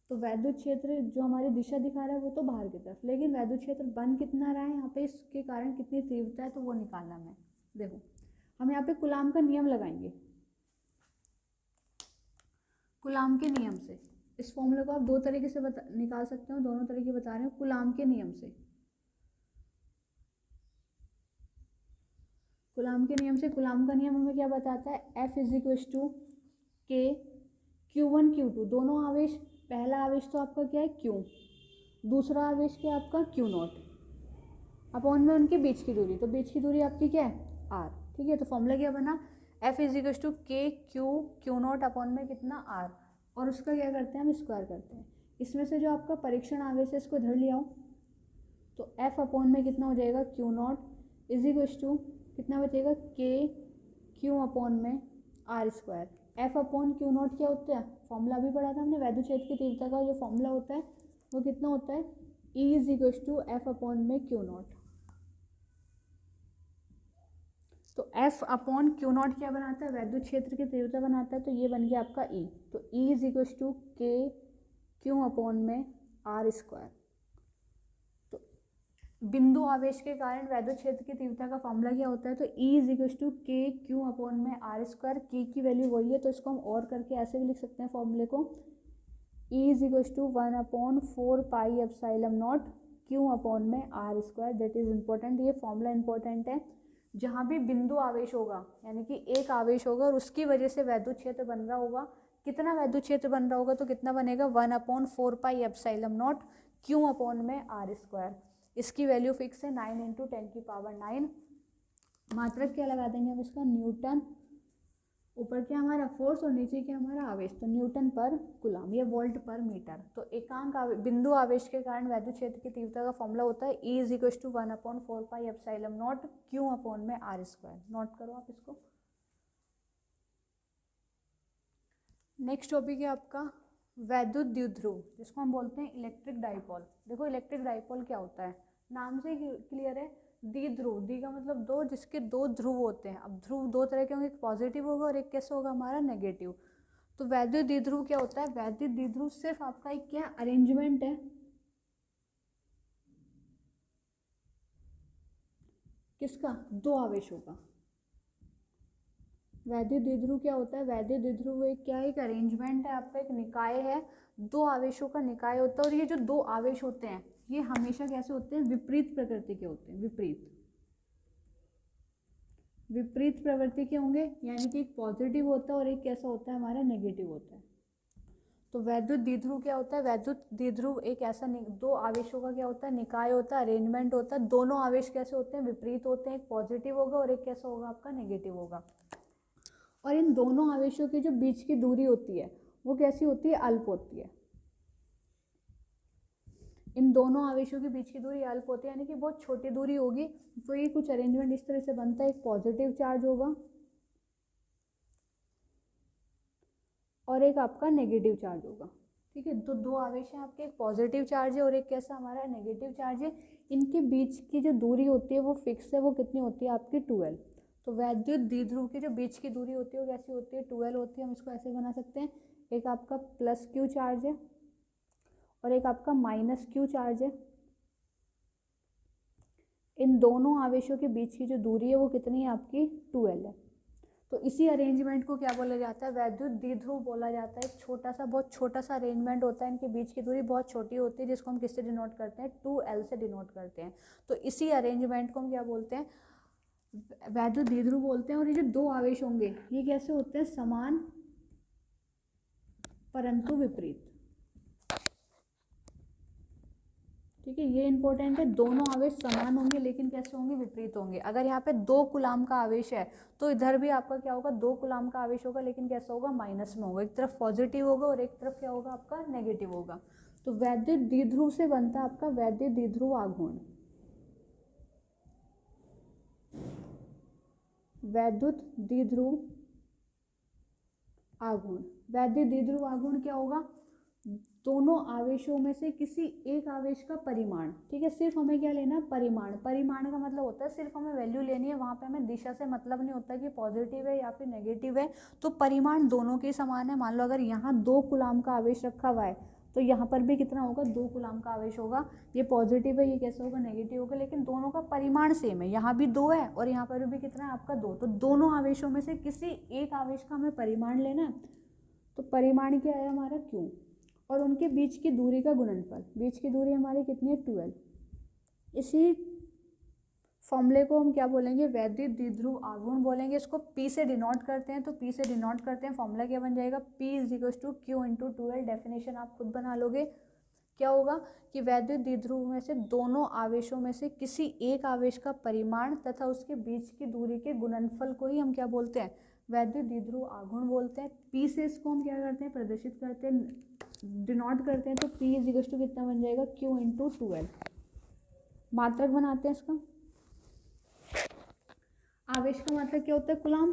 तो वैद्युत क्षेत्र जो हमारी दिशा दिखा रहा है वो तो बाहर की तरफ, लेकिन वैद्युत क्षेत्र बन कितना रहा है यहाँ पे, इसके कारण कितनी तीव्रता है, तो वो निकालना है। देखो हम यहाँ पे कूलाम का नियम लगाएंगे। कूलाम के नियम से इस फॉर्मूले को आप दो तरीके से निकाल सकते हो, दोनों तरीके बता रहे हो। कूलाम के नियम से, कूलाम के नियम से, कूलाम का नियम हमें क्या बताता है, F इज इक्वल टू के Q1 Q2, दोनों आवेश, पहला आवेश तो आपका क्या है Q, दूसरा आवेश क्या है आपका Q0, अपॉन में उनके बीच की दूरी, तो बीच की दूरी आपकी क्या है R। ठीक है, तो फॉर्मूला क्या बना, F इज इक्वल टू के Q0 अपॉन में कितना R, और उसका क्या करते हैं हम, स्क्वायर करते हैं। इसमें से जो आपका परीक्षण आवेश है इसको इधर ले आओ, तो F अपॉन में कितना हो जाएगा Q0 इज इक्वल टू कितना बचेगा, के Q अपॉन में R square. F upon Q0 क्या होता है, फॉर्मूला भी पढ़ा था हमने, वैद्युत क्षेत्र की तीव्रता का जो फॉर्मूला होता है वो कितना होता है, E is equal to F upon में Q0। तो F अपॉन Q0 क्या बनाता है, वैद्युत क्षेत्र की तीव्रता बनाता है, तो ये बन गया आपका E। तो E इज इक्वल टू के Q अपॉन में R स्क्वायर। तो बिंदु आवेश के कारण वैद्युत क्षेत्र की तीव्रता का फॉर्मूला क्या होता है, तो E इज इक्वल टू के Q अपॉन में R स्क्वायर। के की वैल्यू वही है तो इसको हम और करके ऐसे भी लिख सकते हैं फॉर्मूले को, E is equal to 1/4 pi epsilon naught Q upon में R square. That is important, ये फॉर्मूला इंपॉर्टेंट है। जहाँ भी बिंदु आवेश होगा यानी कि एक आवेश होगा और उसकी वजह से वैद्युत क्षेत्र बन रहा होगा, कितना वैद्युत क्षेत्र बन रहा होगा, तो कितना बनेगा, 1/4 pi epsilon naught Q upon में R स्क्वायर। इसकी वैल्यू फिक्स है 9 × 10⁹। मात्रक क्या लगा देंगे हम इसका, न्यूटन, ऊपर क्या हमारा फोर्स और नीचे क्या हमारा आवेश, तो न्यूटन पर कूलाम, ये वोल्ट पर मीटर। तो एकांक बिंदु आवेश के कारण वैद्युत क्षेत्र की तीव्रता का फॉर्मूला होता है E is equal to 1/4 pi epsilon naught Q upon में R स्क्वायर। नोट करो आप इसको। नेक्स्ट टॉपिक है आपका वैद्युत द्विध्रुव, जिसको हम बोलते हैं इलेक्ट्रिक डाइपोल। देखो इलेक्ट्रिक डाइपोल क्या होता है, नाम से ही क्लियर है, द्विध्रुव, दी का मतलब दो, जिसके दो ध्रुव होते हैं। अब ध्रुव दो तरह के होंगे, एक पॉजिटिव होगा और एक कैसा होगा हमारा, नेगेटिव। तो वैद्युत द्विध्रुव क्या होता है, वैद्युत द्विध्रुव सिर्फ आपका एक क्या अरेंजमेंट है, किसका, दो आवेशों का। वैद्युत द्विध्रुव क्या होता है, वैद्युत द्विध्रुव एक क्या, एक अरेंजमेंट है आपका, एक निकाय है, दो आवेशों का निकाय होता है। और ये जो दो आवेश होते हैं ये हमेशा कैसे होते हैं, विपरीत प्रकृति के होते हैं, विपरीत प्रवृत्ति के होंगे, यानी कि एक पॉजिटिव होता है और एक कैसा होता है हमारा, नेगेटिव होता है। तो वैद्युत द्विध्रुव क्या होता है, वैद्युत द्विध्रुव एक ऐसा दो आवेशों का क्या होता है, निकाय होता है, अरेंजमेंट होता है। दोनों आवेश कैसे होते हैं, विपरीत होते हैं, एक पॉजिटिव होगा और एक कैसा होगा आपका, नेगेटिव होगा। और इन दोनों आवेशों के जो बीच की दूरी होती है वो कैसी होती है, अल्प होती है। इन दोनों आवेशों के बीच की दूरी अल्प होती है, यानी कि बहुत छोटी दूरी होगी। तो ये कुछ अरेंजमेंट इस तरह से बनता है, एक पॉजिटिव चार्ज होगा और एक आपका नेगेटिव चार्ज होगा। ठीक है। तो दो आवेश हैं आपके, एक पॉजिटिव चार्ज है और एक कैसा हमारा नेगेटिव चार्ज है। इनके बीच की जो दूरी होती है वो फिक्स है, वो कितनी होती है आपकी 12। तो वैद्युत द्विध्रुव की जो बीच की दूरी होती है वो कैसी होती है 12 होती है। हम इसको ऐसे बना सकते हैं, एक आपका प्लस क्यू चार्ज है और एक आपका माइनस क्यू चार्ज है। इन दोनों आवेशों के बीच की जो दूरी है वो कितनी है आपकी 12 है। तो इसी अरेंजमेंट को क्या बोला जाता है, वैद्युत द्विध्रुव बोला जाता है। एक छोटा सा, बहुत छोटा सा अरेंजमेंट होता है, इनके बीच की दूरी बहुत छोटी होती है, जिसको हम किससे डिनोट करते हैं, 2L से डिनोट करते हैं। तो इसी अरेंजमेंट को हम क्या बोलते हैं, वैद्युत द्विध्रुव बोलते हैं। और ये जो दो आवेश होंगे ये कैसे होते हैं, समान परंतु विपरीत। ठीक है, ये इंपॉर्टेंट है, दोनों आवेश समान होंगे लेकिन कैसे होंगे, विपरीत होंगे। अगर यहाँ पे 2 कूलाम का आवेश है तो इधर भी आपका क्या होगा, 2 कूलाम का आवेश होगा, लेकिन कैसा होगा, माइनस में होगा। एक तरफ पॉजिटिव होगा और एक तरफ क्या होगा आपका, नेगेटिव होगा। तो वैद्युत द्विध्रुव से बनता है आपका वैद्युत द्विध्रुव आघूर्ण। वैद्युत द्विध्रुव आघूर्ण, वैद्युत द्विध्रुव आघूर्ण क्या होगा, दोनों आवेशों में से किसी एक आवेश का परिमाण। ठीक है, सिर्फ हमें क्या लेना है, परिमाण। परिमाण का मतलब होता है सिर्फ हमें वैल्यू लेनी है, वहाँ पे हमें दिशा से मतलब नहीं होता कि पॉजिटिव है या फिर नेगेटिव है। तो परिमाण दोनों के समान है। मान लो अगर यहाँ 2 कूलाम का आवेश रखा हुआ है तो यहाँ पर भी कितना होगा, 2 कूलाम का आवेश होगा। ये पॉजिटिव है, ये कैसे होगा, नेगेटिव होगा, लेकिन दोनों का परिमाण सेम है। यहाँ भी 2 है और यहाँ पर भी कितना है आपका 2। तो दोनों आवेशों में से किसी एक आवेश का हमें परिमाण लेना है। तो परिमाण क्या है हमारा, क्यू, और उनके बीच की दूरी का गुणनफल। बीच की दूरी हमारी कितनी है, 12। इसी फॉर्मूले को हम क्या बोलेंगे, वैद्युत द्विध्रुव आघूर्ण बोलेंगे। इसको P से डिनोट करते हैं, तो P से डिनोट करते हैं, फॉर्मूला क्या बन जाएगा, P = Q × 2L। डेफिनेशन आप खुद बना लोगे। क्या होगा कि वैद्युत द्विध्रुव में से दोनों आवेशों में से किसी एक आवेश का परिमाण तथा उसके बीच की दूरी के गुणनफल को ही हम क्या बोलते हैं, वैद्युत द्विध्रुव आघूर्ण बोलते हैं। P से इसको हम क्या करते हैं, प्रदर्शित करते हैं, डिनोट करते हैं। तो P = कितना बन जाएगा, Q × 2L। मात्रक बनाते हैं इसका। आवेश का मात्रक क्या होता है, कूलाम।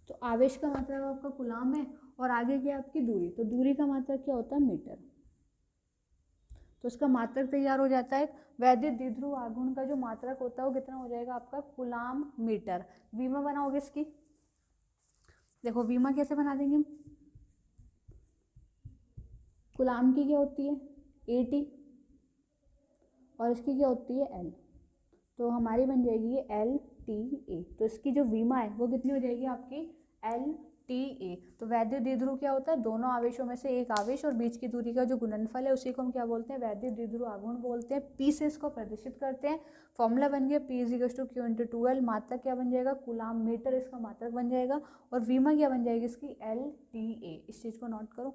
तो आवेश का मात्रक आपका कूलाम है और आगे क्या आपकी दूरी, तो दूरी का मात्रक क्या होता है, मीटर। तो इसका मात्रक तैयार हो जाता है। वैद्युत द्विध्रुव आघूर्ण का जो मात्रक होता है वो कितना हो जाएगा आपका, कूलाम मीटर। विमा बनाओगे इसकी, देखो विमा कैसे बना देंगे हम, कूलाम की क्या होती है AT और इसकी क्या होती है L। तो हमारी बन जाएगी ये LTA। तो इसकी जो विमा है वो कितनी हो जाएगी आपकी, LTA। तो वैद्युत द्विध्रुव क्या होता है, दोनों आवेशों में से एक आवेश और बीच की दूरी का जो गुणनफल है उसी को हम क्या बोलते हैं, वैद्युत द्विध्रुव आघूर्ण बोलते हैं। P से इसको प्रदर्शित करते हैं। फॉर्मूला बन गया P = Q × 2L। मात्रक क्या बन जाएगा, कूलाम मीटर इसका मात्रक बन जाएगा। और विमा क्या बन जाएगी इसकी, LTA। इस चीज़ को नोट करो।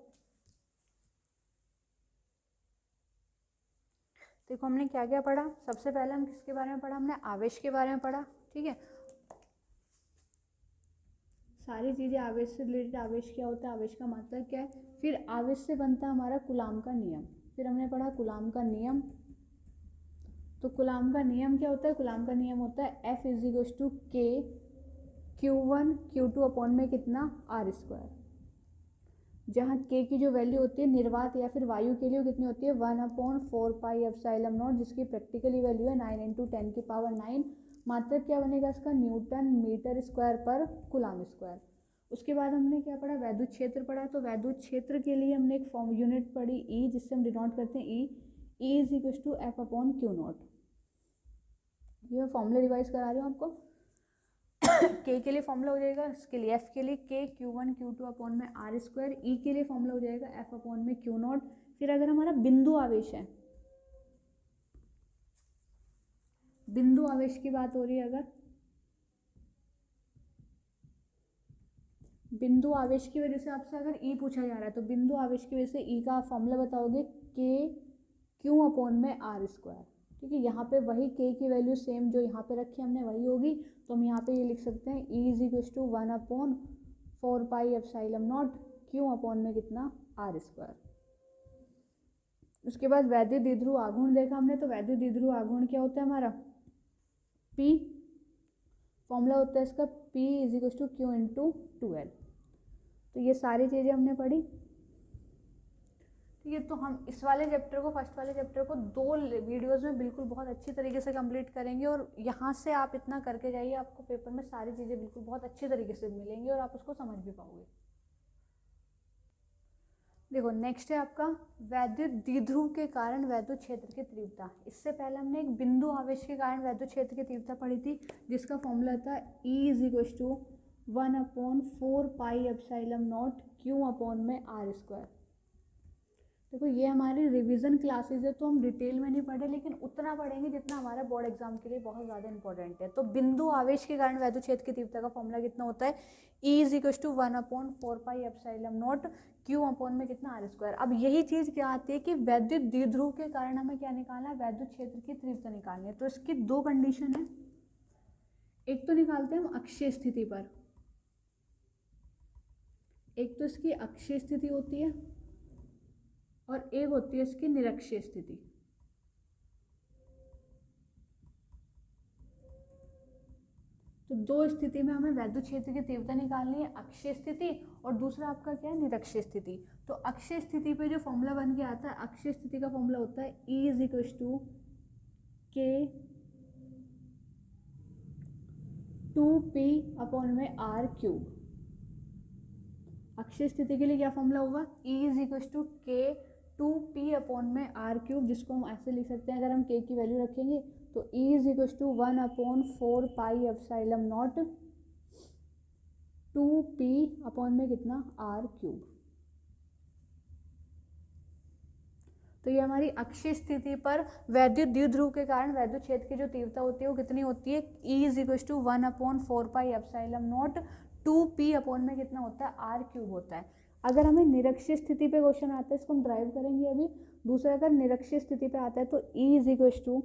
देखो हमने क्या क्या पढ़ा, सबसे पहले हम किसके बारे में पढ़ा, हमने आवेश के बारे में पढ़ा। ठीक है, सारी चीज़ें आवेश से रिलेटेड, आवेश क्या होता है, आवेश का मात्रक क्या है, फिर आवेश से बनता है हमारा कूलाम का नियम। फिर हमने पढ़ा कूलाम का नियम। तो कूलाम का नियम क्या होता है, कूलाम का नियम होता है F = K Q1 Q2 upon में कितना, R²। जहाँ K की जो वैल्यू होती है निर्वात या फिर वायु के लिए वो कितनी होती है, 1/4πε0, जिसकी प्रैक्टिकली वैल्यू है 9 × 10⁹। मात्रक क्या बनेगा इसका, न्यूटन मीटर स्क्वायर पर कूलाम स्क्वायर। उसके बाद हमने क्या पढ़ा, वैद्युत क्षेत्र पढ़ा। तो वैद्युत क्षेत्र के लिए हमने एक फॉर्म यूनिट पढ़ी E, जिससे हम डिनोट करते हैं E = F/Q0। ये मैं फॉर्मूले रिवाइज करा रही हूँ आपको। K के लिए फॉर्मूला हो जाएगा, इसके लिए F के लिए K Q1 Q2 अपॉन में R²। E के लिए फॉर्मूला हो जाएगा F अपॉन में Q0। फिर अगर हमारा बिंदु आवेश है, बिंदु आवेश की बात हो रही है, अगर बिंदु आवेश की वजह से आपसे अगर E पूछा जा रहा है तो बिंदु आवेश की वजह से E का फॉर्मूला बताओगे K Q अपॉन में R²। ठीक है, यहाँ पे वही K की वैल्यू सेम जो यहाँ पे रखी हमने वही होगी। तो हम यहाँ पे ये लिख सकते हैं E = 1/4πε0 Q अपॉन में कितना, R²। उसके बाद वैद्युत द्विध्रुव आघूर्ण देखा हमने। तो वैद्युत द्विध्रुव आघूर्ण क्या होता है हमारा, P, फॉर्मूला होता है इसका P = Q × 2L। तो ये सारी चीज़ें हमने पढ़ी। ठीक है, तो हम इस वाले चैप्टर को, फर्स्ट वाले चैप्टर को 2 वीडियोज़ में बिल्कुल बहुत अच्छी तरीके से कंप्लीट करेंगे। और यहाँ से आप इतना करके जाइए, आपको पेपर में सारी चीज़ें बिल्कुल बहुत अच्छी तरीके से मिलेंगी और आप उसको समझ भी पाओगे। देखो नेक्स्ट है आपका वैद्युत द्विध्रुव के कारण वैद्युत क्षेत्र की तीव्रता। इससे पहले हमने एक बिंदु आवेश के कारण वैद्युत क्षेत्र की तीव्रता पढ़ी थी, जिसका फॉर्मूला था E = 1/4πε0 Q/r²। देखो ये हमारी रिवीजन क्लासेस है, तो हम डिटेल में नहीं पढ़े, लेकिन उतना पढ़ेंगे जितना हमारा बोर्ड एग्जाम के लिए बहुत ज़्यादा इंपॉर्टेंट है। तो बिंदु आवेश के कारण वैद्युत क्षेत्र की तीव्रता का फॉर्मूला कितना होता है? E = 1/4πε0 Q/ में कितना r²। अब यही चीज़ क्या आती है कि वैद्युत द्विध्रुव के कारण हमें क्या निकालना है? वैद्युत क्षेत्र की तीव्रता निकालनी है। तो इसकी 2 कंडीशन है। एक तो निकालते हैं हम अक्षीय स्थिति पर, एक तो इसकी अक्षीय स्थिति होती है और एक होती है इसकी निरक्षीय स्थिति। तो 2 स्थिति में हमें वैद्युत क्षेत्र की तीव्रता निकालनी है, अक्षीय स्थिति और दूसरा आपका क्या है? निरक्षीय स्थिति। तो अक्षीय स्थिति पे जो फॉर्मूला बन के आता है, अक्षीय स्थिति का फॉर्मूला होता है E = K2P/r³। अक्षीय स्थिति के लिए क्या फॉर्मूला होगा? E = K2P/r³, जिसको हम ऐसे लिख सकते हैं, अगर हम K की वैल्यू रखेंगे तो E = 1/4πε0 2P/ में कितना? r³। तो ये हमारी अक्षीय स्थिति पर वैद्युत द्विध्रुव के कारण वैद्युत क्षेत्र की जो तीव्रता होती है वो कितनी होती है? E = 1/4πε0 2P/ में कितना होता है? r³ होता है। अगर हमें निरक्षीय स्थिति पे क्वेश्चन आता है, इसको हम ड्राइव करेंगे अभी। दूसरा अगर निरक्षीय स्थिति पे आता है तो E =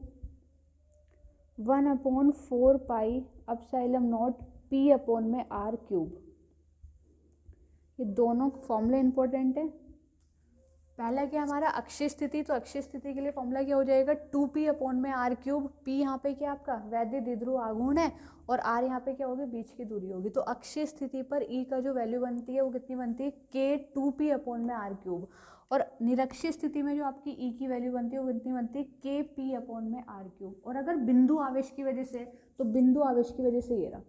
1/4πε0 P/ में r³। ये दोनों फॉर्मूले इंपॉर्टेंट है। पहला क्या हमारा? अक्षीय स्थिति, तो अक्षीय स्थिति के लिए फॉर्मूला क्या हो जाएगा? 2P/ में r³। P यहाँ पे क्या आपका वैद्युत द्विध्रुव आघूर्ण है और r यहाँ पे क्या होगी? बीच की दूरी होगी। तो अक्षीय स्थिति पर E का जो वैल्यू बनती है वो कितनी बनती है? K2P/ में r³। और निरक्षीय स्थिति में जो आपकी E की वैल्यू बनती है वो कितनी बनती है? KP/ में r³। और अगर बिंदु आवेश की वजह से, तो बिंदु आवेश की वजह से ये रहा।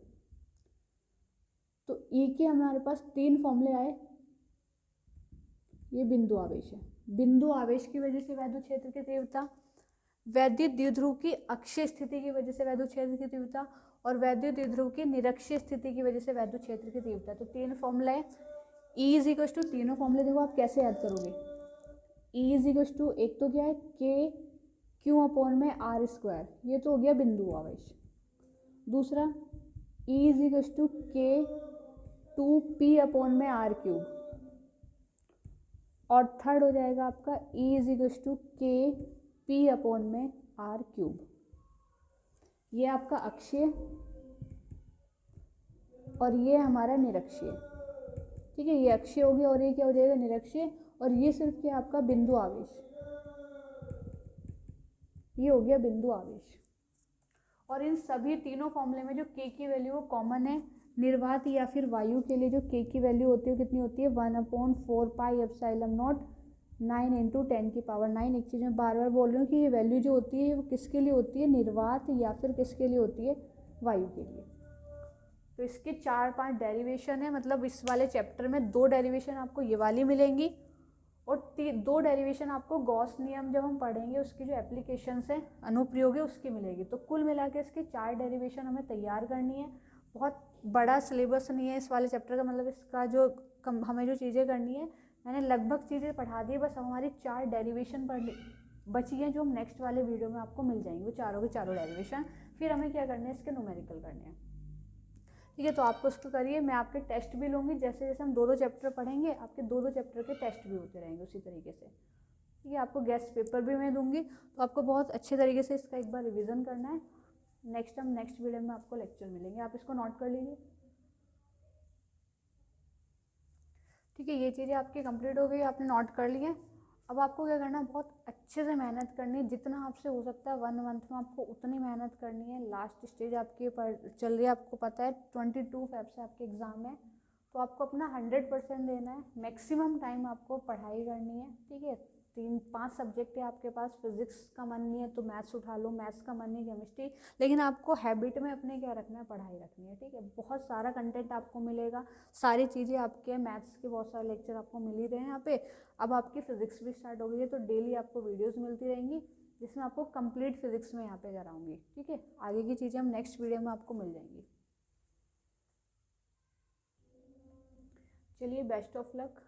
तो E के हमारे पास 3 फॉर्मूले आए। ये बिंदु आवेश है, बिंदु आवेश की वजह से वैद्युत क्षेत्र की तीव्रता, वैद्युत द्विध्रुव की अक्षीय स्थिति की वजह से वैद्युत क्षेत्र की तीव्रता और वैद्युत द्विध्रुव की निरक्षीय स्थिति की वजह से वैद्युत क्षेत्र की तीव्रता। तो 3 फॉर्मूला है। E = तीनों फॉर्मूले देखो आप कैसे याद करोगे। E = एक तो क्या है? K/Q/ में r², ये तो हो गया बिंदु आवेश। दूसरा E = K2P/ में r³। और थर्ड हो जाएगा आपका E = KP/ में r³। ये आपका अक्षीय और ये हमारा निरक्षीय। ठीक है, ये अक्षीय हो गया और ये क्या हो जाएगा? निरक्षीय। और ये सिर्फ क्या आपका बिंदु आवेश, ये हो गया बिंदु आवेश। और इन सभी तीनों फॉर्मूले में जो K की वैल्यू वो कॉमन है। निर्वात या फिर वायु के लिए जो K की वैल्यू होती है वो कितनी होती है? 1/4πε0 9 × 10⁻⁹। एक चीज़ मैं बार बार बोल रही हूँ कि ये वैल्यू जो होती है वो किसके लिए होती है? निर्वात या फिर किसके लिए होती है? वायु के लिए। तो इसके 4-5 डेरिवेशन है, मतलब इस वाले चैप्टर में 2 डेरिवेशन आपको ये वाली मिलेंगी और 2 डेरिवेशन आपको गॉस नियम जब हम पढ़ेंगे उसकी जो एप्लीकेशंस है, अनुप्रयोग है, उसकी मिलेगी। तो कुल मिला के इसके 4 डेरिवेशन हमें तैयार करनी है। बहुत बड़ा सिलेबस नहीं है इस वाले चैप्टर का, मतलब इसका जो हमें जो चीज़ें करनी है मैंने लगभग चीज़ें पढ़ा दी है। बस हमारी 4 डेरिवेशन बची हैं जो हम नेक्स्ट वाले वीडियो में आपको मिल जाएंगे, वो चारों के चारों डेरिवेशन। फिर हमें क्या करना है? इसके न्यूमेरिकल करने हैं। ठीक है, तो आपको उसको करिए। मैं आपके टेस्ट भी लूँगी, जैसे जैसे हम 2-2 चैप्टर पढ़ेंगे आपके 2-2 चैप्टर के टेस्ट भी होते रहेंगे उसी तरीके से। ठीक है, आपको गेस्ट पेपर भी मैं दूँगी, तो आपको बहुत अच्छे तरीके से इसका एक बार रिवीजन करना है। नेक्स्ट वीडियो में आपको लेक्चर मिलेंगे, आप इसको नोट कर लीजिए। ठीक है, ये चीज़ें आपकी कंप्लीट हो गई, आपने नोट कर लिए। अब आपको क्या करना है? बहुत अच्छे से मेहनत करनी है, जितना आपसे हो सकता है 1 मंथ में आपको उतनी मेहनत करनी है। लास्ट स्टेज आपकी चल रही है, आपको पता है 22 फ़रवरी से आपके एग्ज़ाम है, तो आपको अपना 100% देना है। मैक्सिमम टाइम आपको पढ़ाई करनी है। ठीक है, 3-5 सब्जेक्ट है आपके पास, फिजिक्स का मन नहीं है तो मैथ्स उठा लो, मैथ्स का मन नहीं केमिस्ट्री, लेकिन आपको हैबिट में अपने क्या रखना है, पढ़ाई रखनी है, ठीक है। बहुत सारा कंटेंट आपको मिलेगा, सारी चीज़ें आपके, मैथ्स के बहुत सारे लेक्चर आपको मिल ही रहे हैं यहाँ पे। अब आपकी फिजिक्स भी स्टार्ट हो गई है तो डेली आपको वीडियोस मिलती रहेंगी जिसमें आपको कंप्लीट फिजिक्स में यहाँ पे कराऊंगी, ठीक है। आगे की चीज़ें हम नेक्स्ट वीडियो में आपको मिल जाएंगी। चलिए, बेस्ट ऑफ लक।